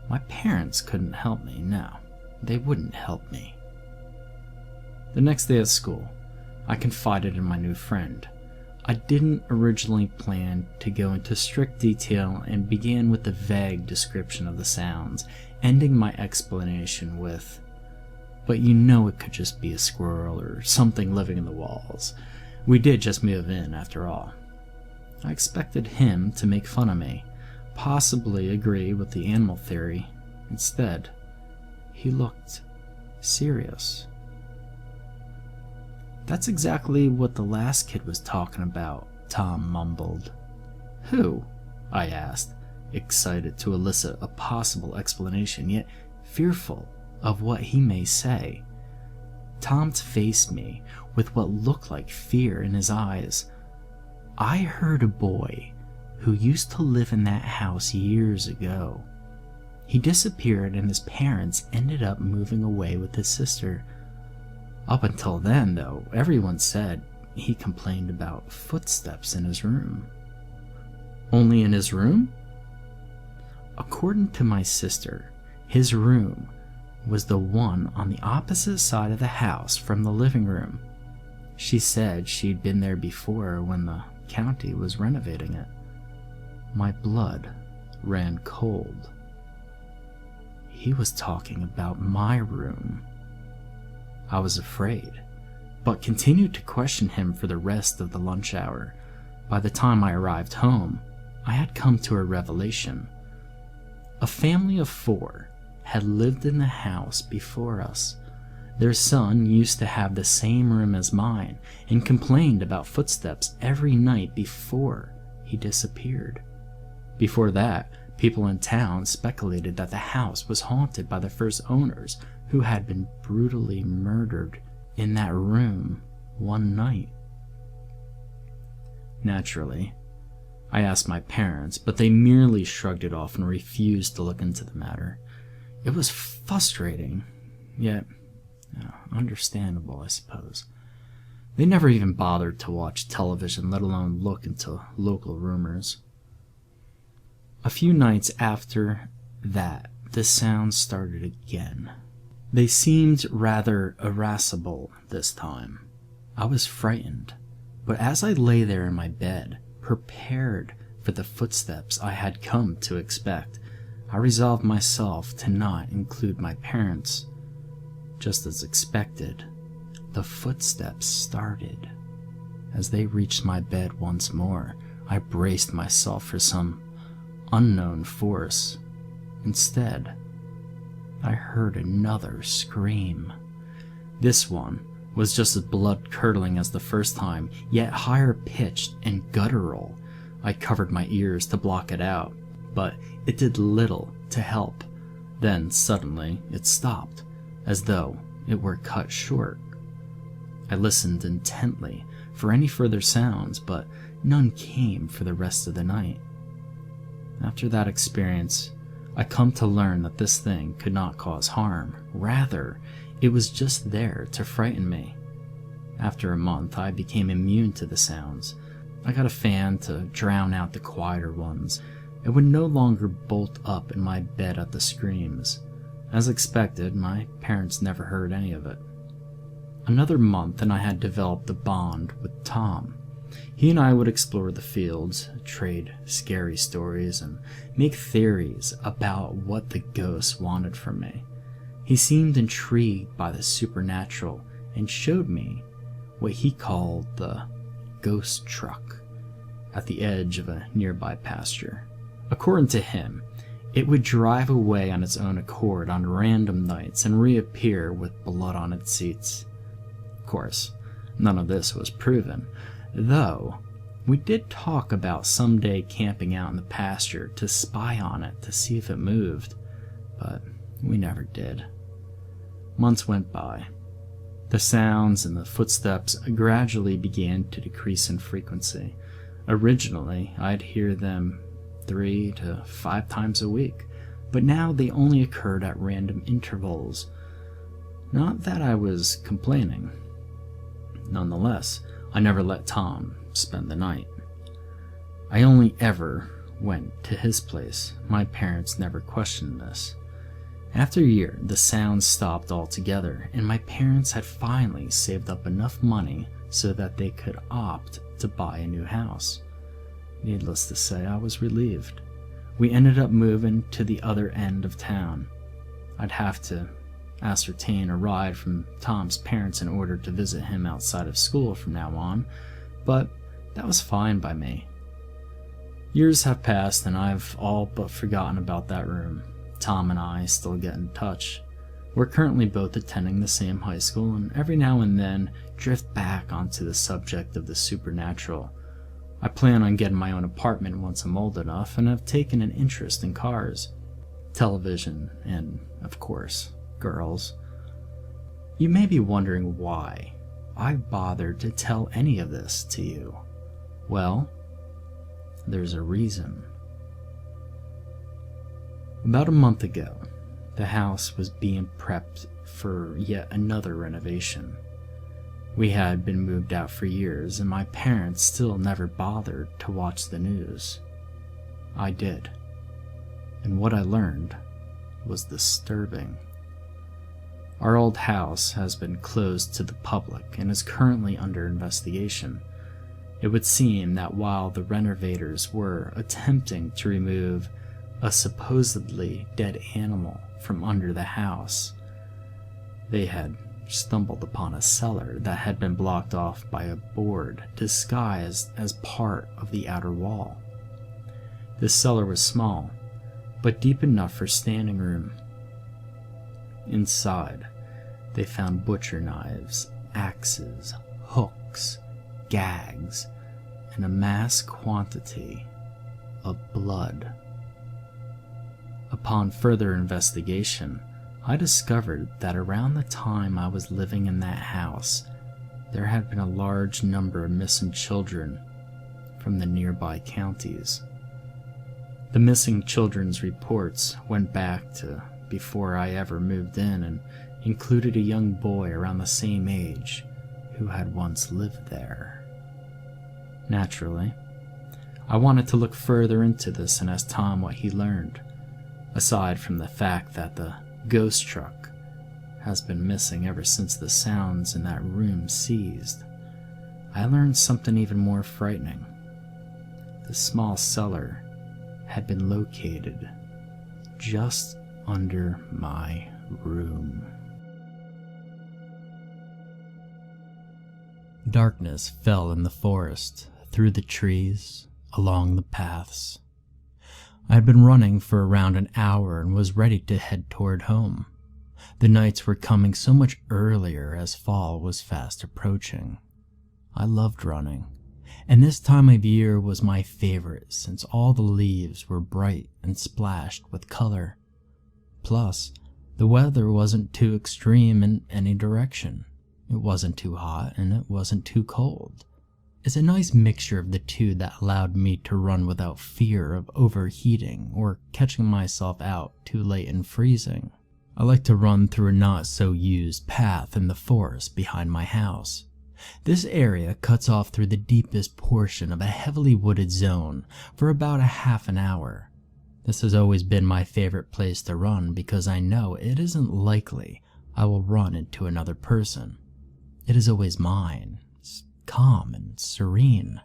[SPEAKER 1] My parents couldn't help me. No, they wouldn't help me. The next day at school, I confided in my new friend. I didn't originally plan to go into strict detail and began with a vague description of the sounds, ending my explanation with, "But you know it could just be a squirrel or something living in the walls. We did just move in, after all." I expected him to make fun of me, possibly agree with the animal theory. Instead, he looked serious. "That's exactly what the last kid was talking about," Tom mumbled. "Who?" I asked, excited to elicit a possible explanation, yet fearful of what he may say. Tom faced me with what looked like fear in his eyes. "I heard a boy who used to live in that house years ago. He disappeared and his parents ended up moving away with his sister. Up until then, though, everyone said he complained about footsteps in his room." "Only in his room?" "According to my sister, his room was the one on the opposite side of the house from the living room. She said she'd been there before when the county was renovating it." My blood ran cold. He was talking about my room. I was afraid, but continued to question him for the rest of the lunch hour. By the time I arrived home, I had come to a revelation. A family of 4 had lived in the house before us. Their son used to have the same room as mine and complained about footsteps every night before he disappeared. Before that, people in town speculated that the house was haunted by the first owners, who had been brutally murdered in that room one night. Naturally, I asked my parents, but they merely shrugged it off and refused to look into the matter. It was frustrating, yet understandable, I suppose. They never even bothered to watch television, let alone look into local rumors. A few nights after that, the sounds started again. They seemed rather irascible this time. I was frightened, but as I lay there in my bed, prepared for the footsteps I had come to expect, I resolved myself to not include my parents. Just as expected, the footsteps started. As they reached my bed once more, I braced myself for some unknown force. Instead, I heard another scream. This one was just as blood-curdling as the first time, yet higher pitched and guttural. I covered my ears to block it out, but it did little to help. Then suddenly it stopped, as though it were cut short. I listened intently for any further sounds, but none came for the rest of the night. After that experience, I come to learn that this thing could not cause harm. Rather, it was just there to frighten me. After a month, I became immune to the sounds. I got a fan to drown out the quieter ones. It would no longer bolt up in my bed at the screams. As expected, my parents never heard any of it. Another month and I had developed a bond with Tom. He and I would explore the fields, trade scary stories, and make theories about what the ghosts wanted from me. He seemed intrigued by the supernatural and showed me what he called the ghost truck at the edge of a nearby pasture. According to him, it would drive away on its own accord on random nights and reappear with blood on its seats. Of course, none of this was proven, though we did talk about someday camping out in the pasture to spy on it to see if it moved, but we never did. Months went by. The sounds and the footsteps gradually began to decrease in frequency. Originally, I'd hear them 3 to 5 times a week, but now they only occurred at random intervals. Not that I was complaining. Nonetheless, I never let Tom spend the night. I only ever went to his place. My parents never questioned this. After a year, the sounds stopped altogether, and my parents had finally saved up enough money so that they could opt to buy a new house. Needless to say, I was relieved. We ended up moving to the other end of town. I'd have to ascertain a ride from Tom's parents in order to visit him outside of school from now on, but that was fine by me. Years have passed and I've all but forgotten about that room. Tom and I still get in touch. We're currently both attending the same high school and every now and then drift back onto the subject of the supernatural. I plan on getting my own apartment once I'm old enough and have taken an interest in cars, television, and, of course, girls. You may be wondering why I bothered to tell any of this to you. Well, there's a reason. About a month ago, the house was being prepped for yet another renovation. We had been moved out for years, and my parents still never bothered to watch the news. I did, and what I learned was disturbing. Our old house has been closed to the public and is currently under investigation. It would seem that while the renovators were attempting to remove a supposedly dead animal from under the house, they had stumbled upon a cellar that had been blocked off by a board disguised as part of the outer wall. This cellar was small, but deep enough for standing room. Inside, they found butcher knives, axes, hooks, gags, and a mass quantity of blood. Upon further investigation, I discovered that around the time I was living in that house, there had been a large number of missing children from the nearby counties. The missing children's reports went back to before I ever moved in and included a young boy around the same age who had once lived there. Naturally, I wanted to look further into this and ask Tom what he learned, aside from the fact that the ghost truck has been missing ever since the sounds in that room ceased. I learned something even more frightening. The small cellar had been located just under my room. Darkness fell in the forest, through the trees, along the paths. I had been running for around an hour and was ready to head toward home. The nights were coming so much earlier as fall was fast approaching. I loved running, and this time of year was my favorite since all the leaves were bright and splashed with color. Plus, the weather wasn't too extreme in any direction. It wasn't too hot and it wasn't too cold. It's a nice mixture of the two that allowed me to run without fear of overheating or catching myself out too late and freezing. I like to run through a not-so-used path in the forest behind my house. This area cuts off through the deepest portion of a heavily wooded zone for about a half an hour. This has always been my favorite place to run because I know it isn't likely I will run into another person. It is always mine. Calm and serene.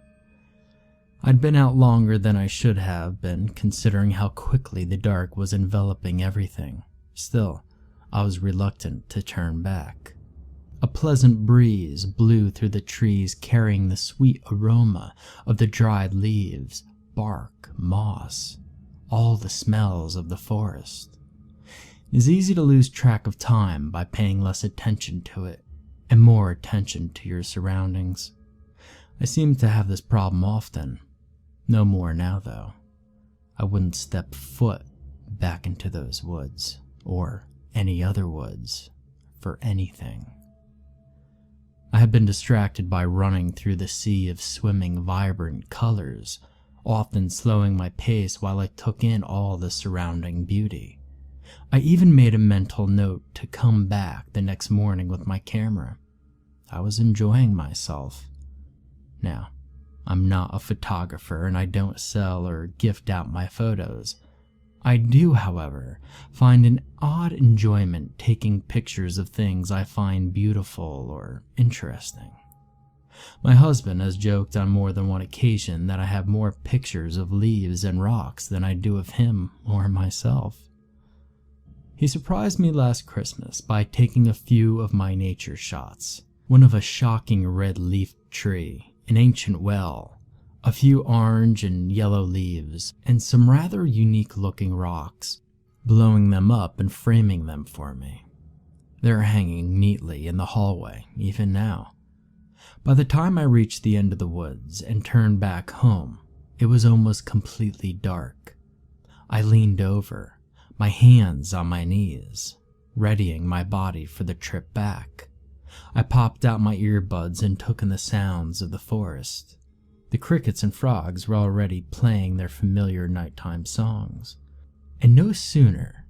[SPEAKER 1] I'd been out longer than I should have been, considering how quickly the dark was enveloping everything. Still, I was reluctant to turn back. A pleasant breeze blew through the trees, carrying the sweet aroma of the dried leaves, bark, moss, all the smells of the forest. It is easy to lose track of time by paying less attention to it and more attention to your surroundings. I seem to have this problem often. No more now, though. I wouldn't step foot back into those woods, or any other woods, for anything. I had been distracted by running through the sea of swimming vibrant colors, often slowing my pace while I took in all the surrounding beauty. I even made a mental note to come back the next morning with my camera. I was enjoying myself. Now, I'm not a photographer and I don't sell or gift out my photos. I do, however, find an odd enjoyment taking pictures of things I find beautiful or interesting. My husband has joked on more than one occasion that I have more pictures of leaves and rocks than I do of him or myself. He surprised me last Christmas by taking a few of my nature shots. One of a shocking red-leafed tree, an ancient well, a few orange and yellow leaves, and some rather unique-looking rocks, blowing them up and framing them for me. They're hanging neatly in the hallway, even now. By the time I reached the end of the woods and turned back home, it was almost completely dark. I leaned over, my hands on my knees, readying my body for the trip back. I popped out my earbuds and took in the sounds of the forest. The crickets and frogs were already playing their familiar nighttime songs. And no sooner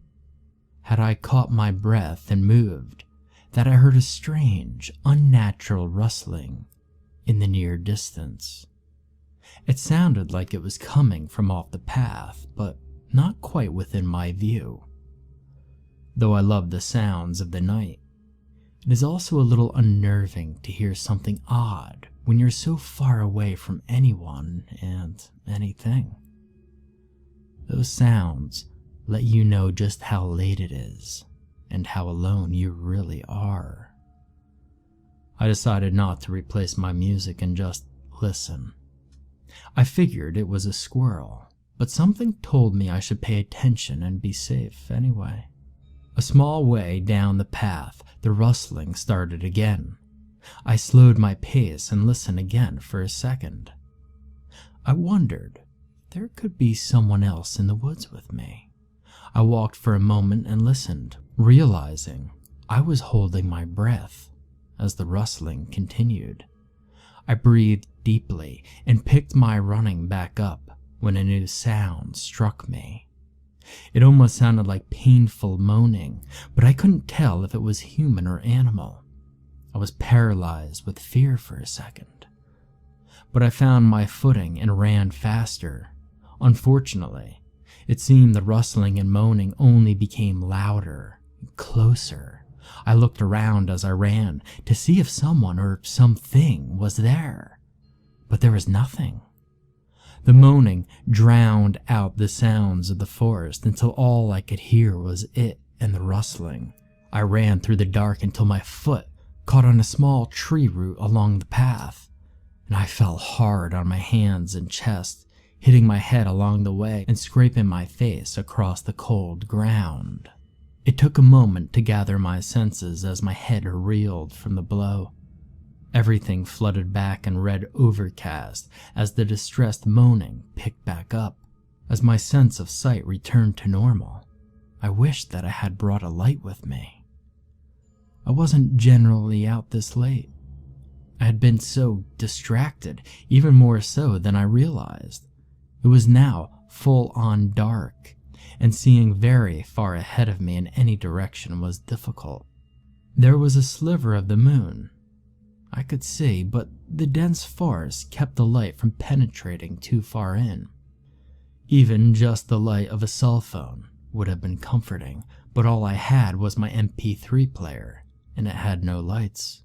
[SPEAKER 1] had I caught my breath and moved that I heard a strange, unnatural rustling in the near distance. It sounded like it was coming from off the path, but not quite within my view. Though I love the sounds of the night, it is also a little unnerving to hear something odd when you're so far away from anyone and anything. Those sounds let you know just how late it is and how alone you really are. I decided not to replace my music and just listen. I figured it was a squirrel, but something told me I should pay attention and be safe anyway. A small way down the path, the rustling started again. I slowed my pace and listened again for a second. I wondered if there could be someone else in the woods with me. I walked for a moment and listened, realizing I was holding my breath as the rustling continued. I breathed deeply and picked my running back up when a new sound struck me. It almost sounded like painful moaning, but I couldn't tell if it was human or animal. I was paralyzed with fear for a second. But I found my footing and ran faster. Unfortunately, it seemed the rustling and moaning only became louder, closer. I looked around as I ran to see if someone or something was there, but there was nothing. The moaning drowned out the sounds of the forest until all I could hear was it and the rustling. I ran through the dark until my foot caught on a small tree root along the path, and I fell hard on my hands and chest, hitting my head along the way and scraping my face across the cold ground. It took a moment to gather my senses as my head reeled from the blow. Everything flooded back and red overcast as the distressed moaning picked back up. As my sense of sight returned to normal, I wished that I had brought a light with me. I wasn't generally out this late. I had been so distracted, even more so than I realized. It was now full-on dark, and seeing very far ahead of me in any direction was difficult. There was a sliver of the moon I could see, but the dense forest kept the light from penetrating too far in. Even just the light of a cell phone would have been comforting, but all I had was my MP3 player, and it had no lights.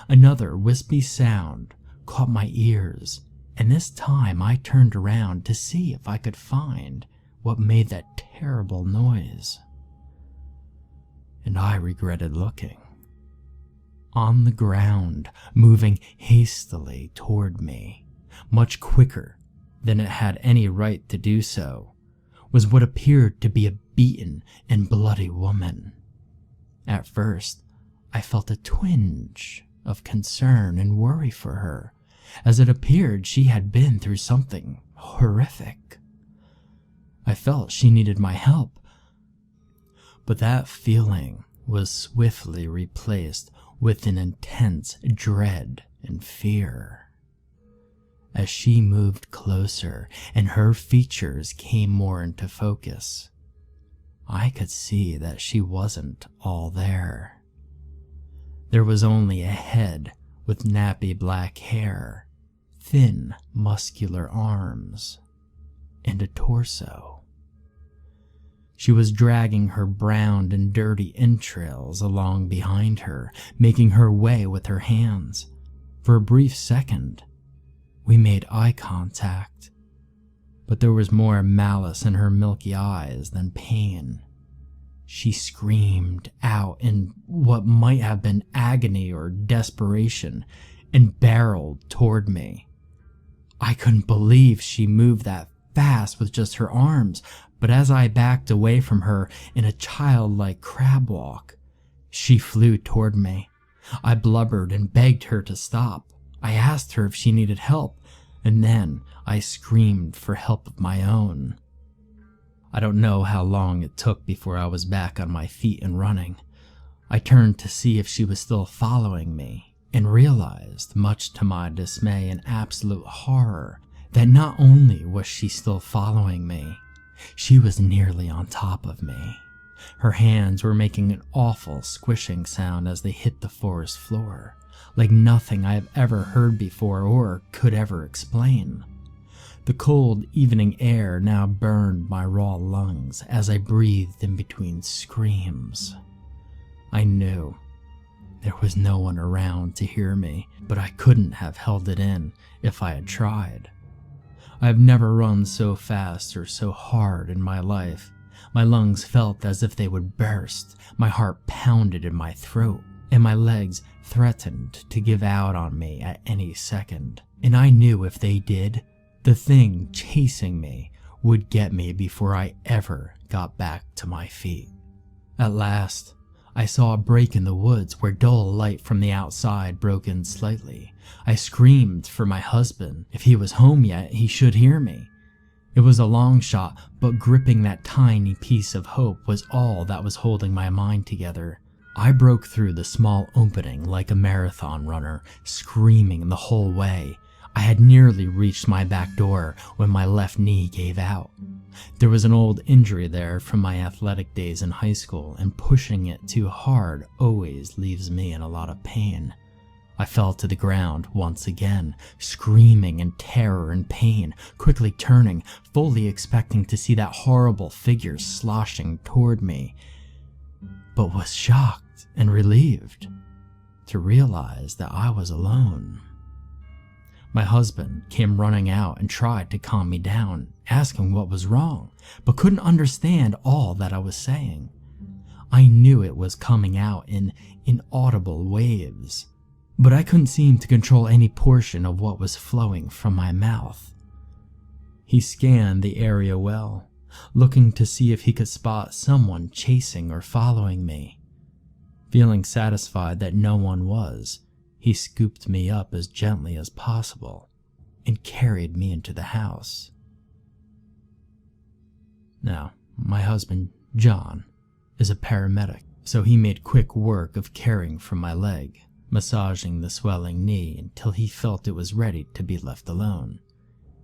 [SPEAKER 1] Another wispy sound caught my ears, and this time I turned around to see if I could find what made that terrible noise. And I regretted looking. On the ground, moving hastily toward me, much quicker than it had any right to do so, was what appeared to be a beaten and bloody woman. At first, I felt a twinge of concern and worry for her, as it appeared she had been through something horrific. I felt she needed my help, but that feeling was swiftly replaced with an intense dread and fear. As she moved closer and her features came more into focus, I could see that she wasn't all there. There was only a head with nappy black hair, thin, muscular arms, and a torso. She was dragging her brown and dirty entrails along behind her, making her way with her hands. For a brief second, we made eye contact, but there was more malice in her milky eyes than pain. She screamed out in what might have been agony or desperation and barreled toward me. I couldn't believe she moved that fast with just her arms, but as I backed away from her in a childlike crab walk, she flew toward me. I blubbered and begged her to stop. I asked her if she needed help, and then I screamed for help of my own. I don't know how long it took before I was back on my feet and running. I turned to see if she was still following me, and realized, much to my dismay and absolute horror, that not only was she still following me, she was nearly on top of me. Her hands were making an awful squishing sound as they hit the forest floor, like nothing I have ever heard before or could ever explain. The cold evening air now burned my raw lungs as I breathed in between screams. I knew there was no one around to hear me, but I couldn't have held it in if I had tried. I have never run so fast or so hard in my life. My lungs felt as if they would burst, my heart pounded in my throat, and my legs threatened to give out on me at any second. And I knew if they did, the thing chasing me would get me before I ever got back to my feet. At last, I saw a break in the woods where dull light from the outside broke in slightly. I screamed for my husband. If he was home yet, he should hear me. It was a long shot, but gripping that tiny piece of hope was all that was holding my mind together. I broke through the small opening like a marathon runner, screaming the whole way. I had nearly reached my back door when my left knee gave out. There was an old injury there from my athletic days in high school, and pushing it too hard always leaves me in a lot of pain. I fell to the ground once again, screaming in terror and pain, quickly turning, fully expecting to see that horrible figure sloshing toward me, but was shocked and relieved to realize that I was alone. My husband came running out and tried to calm me down, asking what was wrong, but couldn't understand all that I was saying. I knew it was coming out in inaudible waves, but I couldn't seem to control any portion of what was flowing from my mouth. He scanned the area well, looking to see if he could spot someone chasing or following me. Feeling satisfied that no one was, he scooped me up as gently as possible and carried me into the house. Now, my husband, John, is a paramedic, so he made quick work of caring for my leg, massaging the swelling knee until he felt it was ready to be left alone.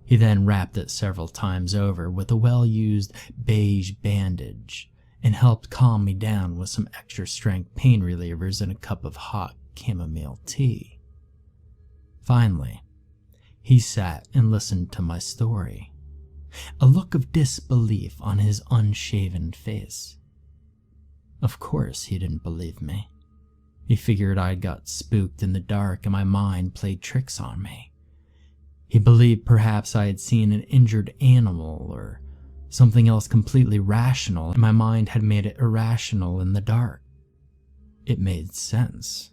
[SPEAKER 1] He then wrapped it several times over with a well-used beige bandage and helped calm me down with some extra-strength pain relievers and a cup of hot chamomile tea. Finally, he sat and listened to my story, a look of disbelief on his unshaven face. Of course he didn't believe me. He figured I'd got spooked in the dark and my mind played tricks on me. He believed perhaps I had seen an injured animal or something else completely rational, and my mind had made it irrational in the dark. It made sense.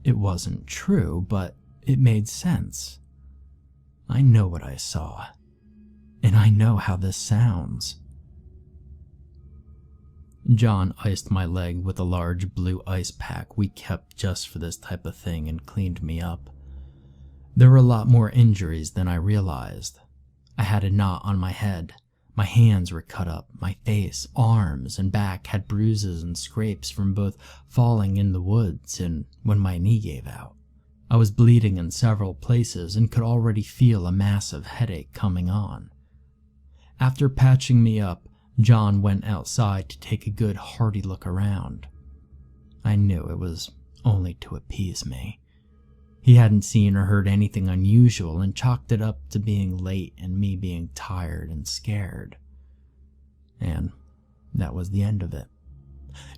[SPEAKER 1] It wasn't true, but it made sense. I know what I saw, and I know how this sounds. John iced my leg with a large blue ice pack we kept just for this type of thing and cleaned me up. There were a lot more injuries than I realized. I had a knot on my head. My hands were cut up. My face, arms, and back had bruises and scrapes from both falling in the woods and when my knee gave out. I was bleeding in several places and could already feel a massive headache coming on. After patching me up, John went outside to take a good hearty look around. I knew it was only to appease me. He hadn't seen or heard anything unusual and chalked it up to being late and me being tired and scared. And that was the end of it.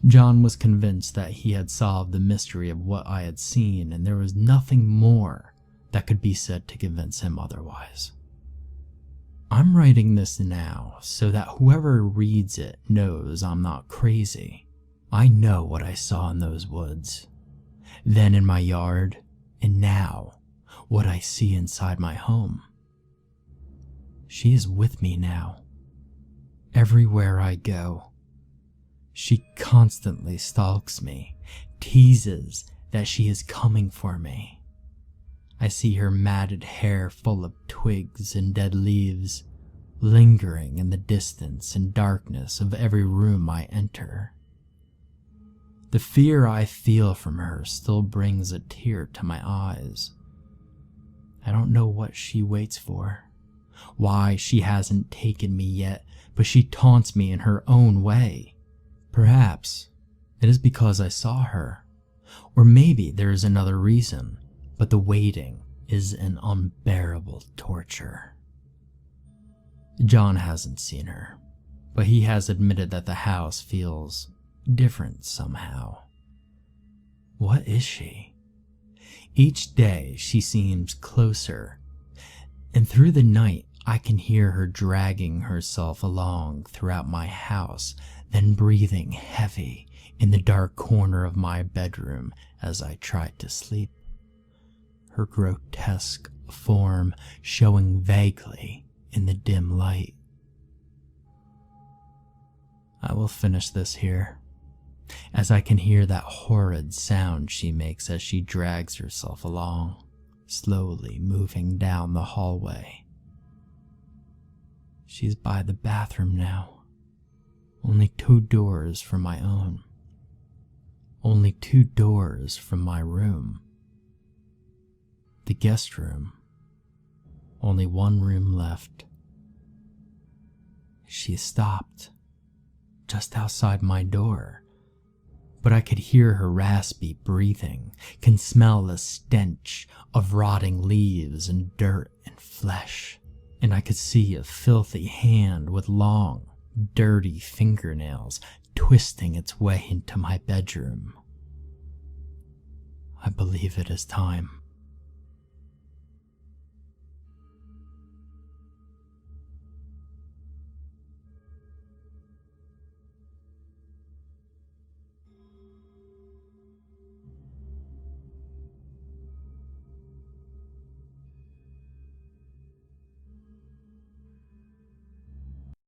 [SPEAKER 1] John was convinced that he had solved the mystery of what I had seen, and there was nothing more that could be said to convince him otherwise. I'm writing this now so that whoever reads it knows I'm not crazy. I know what I saw in those woods, then in my yard, and now what I see inside my home. She is with me now. Everywhere I go. She constantly stalks me, teases that she is coming for me. I see her matted hair full of twigs and dead leaves, lingering in the distance and darkness of every room I enter. The fear I feel from her still brings a tear to my eyes. I don't know what she waits for, why she hasn't taken me yet, but she taunts me in her own way. Perhaps it is because I saw her, or maybe there is another reason, but the waiting is an unbearable torture. John hasn't seen her, but he has admitted that the house feels different somehow. What is she? Each day she seems closer, and through the night I can hear her dragging herself along throughout my house, then breathing heavy in the dark corner of my bedroom as I try to sleep. Her grotesque form showing vaguely in the dim light. I will finish this here, as I can hear that horrid sound she makes as she drags herself along, slowly moving down the hallway. She's by the bathroom now, only 2 doors from my own, only 2 doors from my room. The guest room, only 1 room left. She stopped just outside my door, but I could hear her raspy breathing, can smell the stench of rotting leaves and dirt and flesh, and I could see a filthy hand with long, dirty fingernails twisting its way into my bedroom. I believe it is time.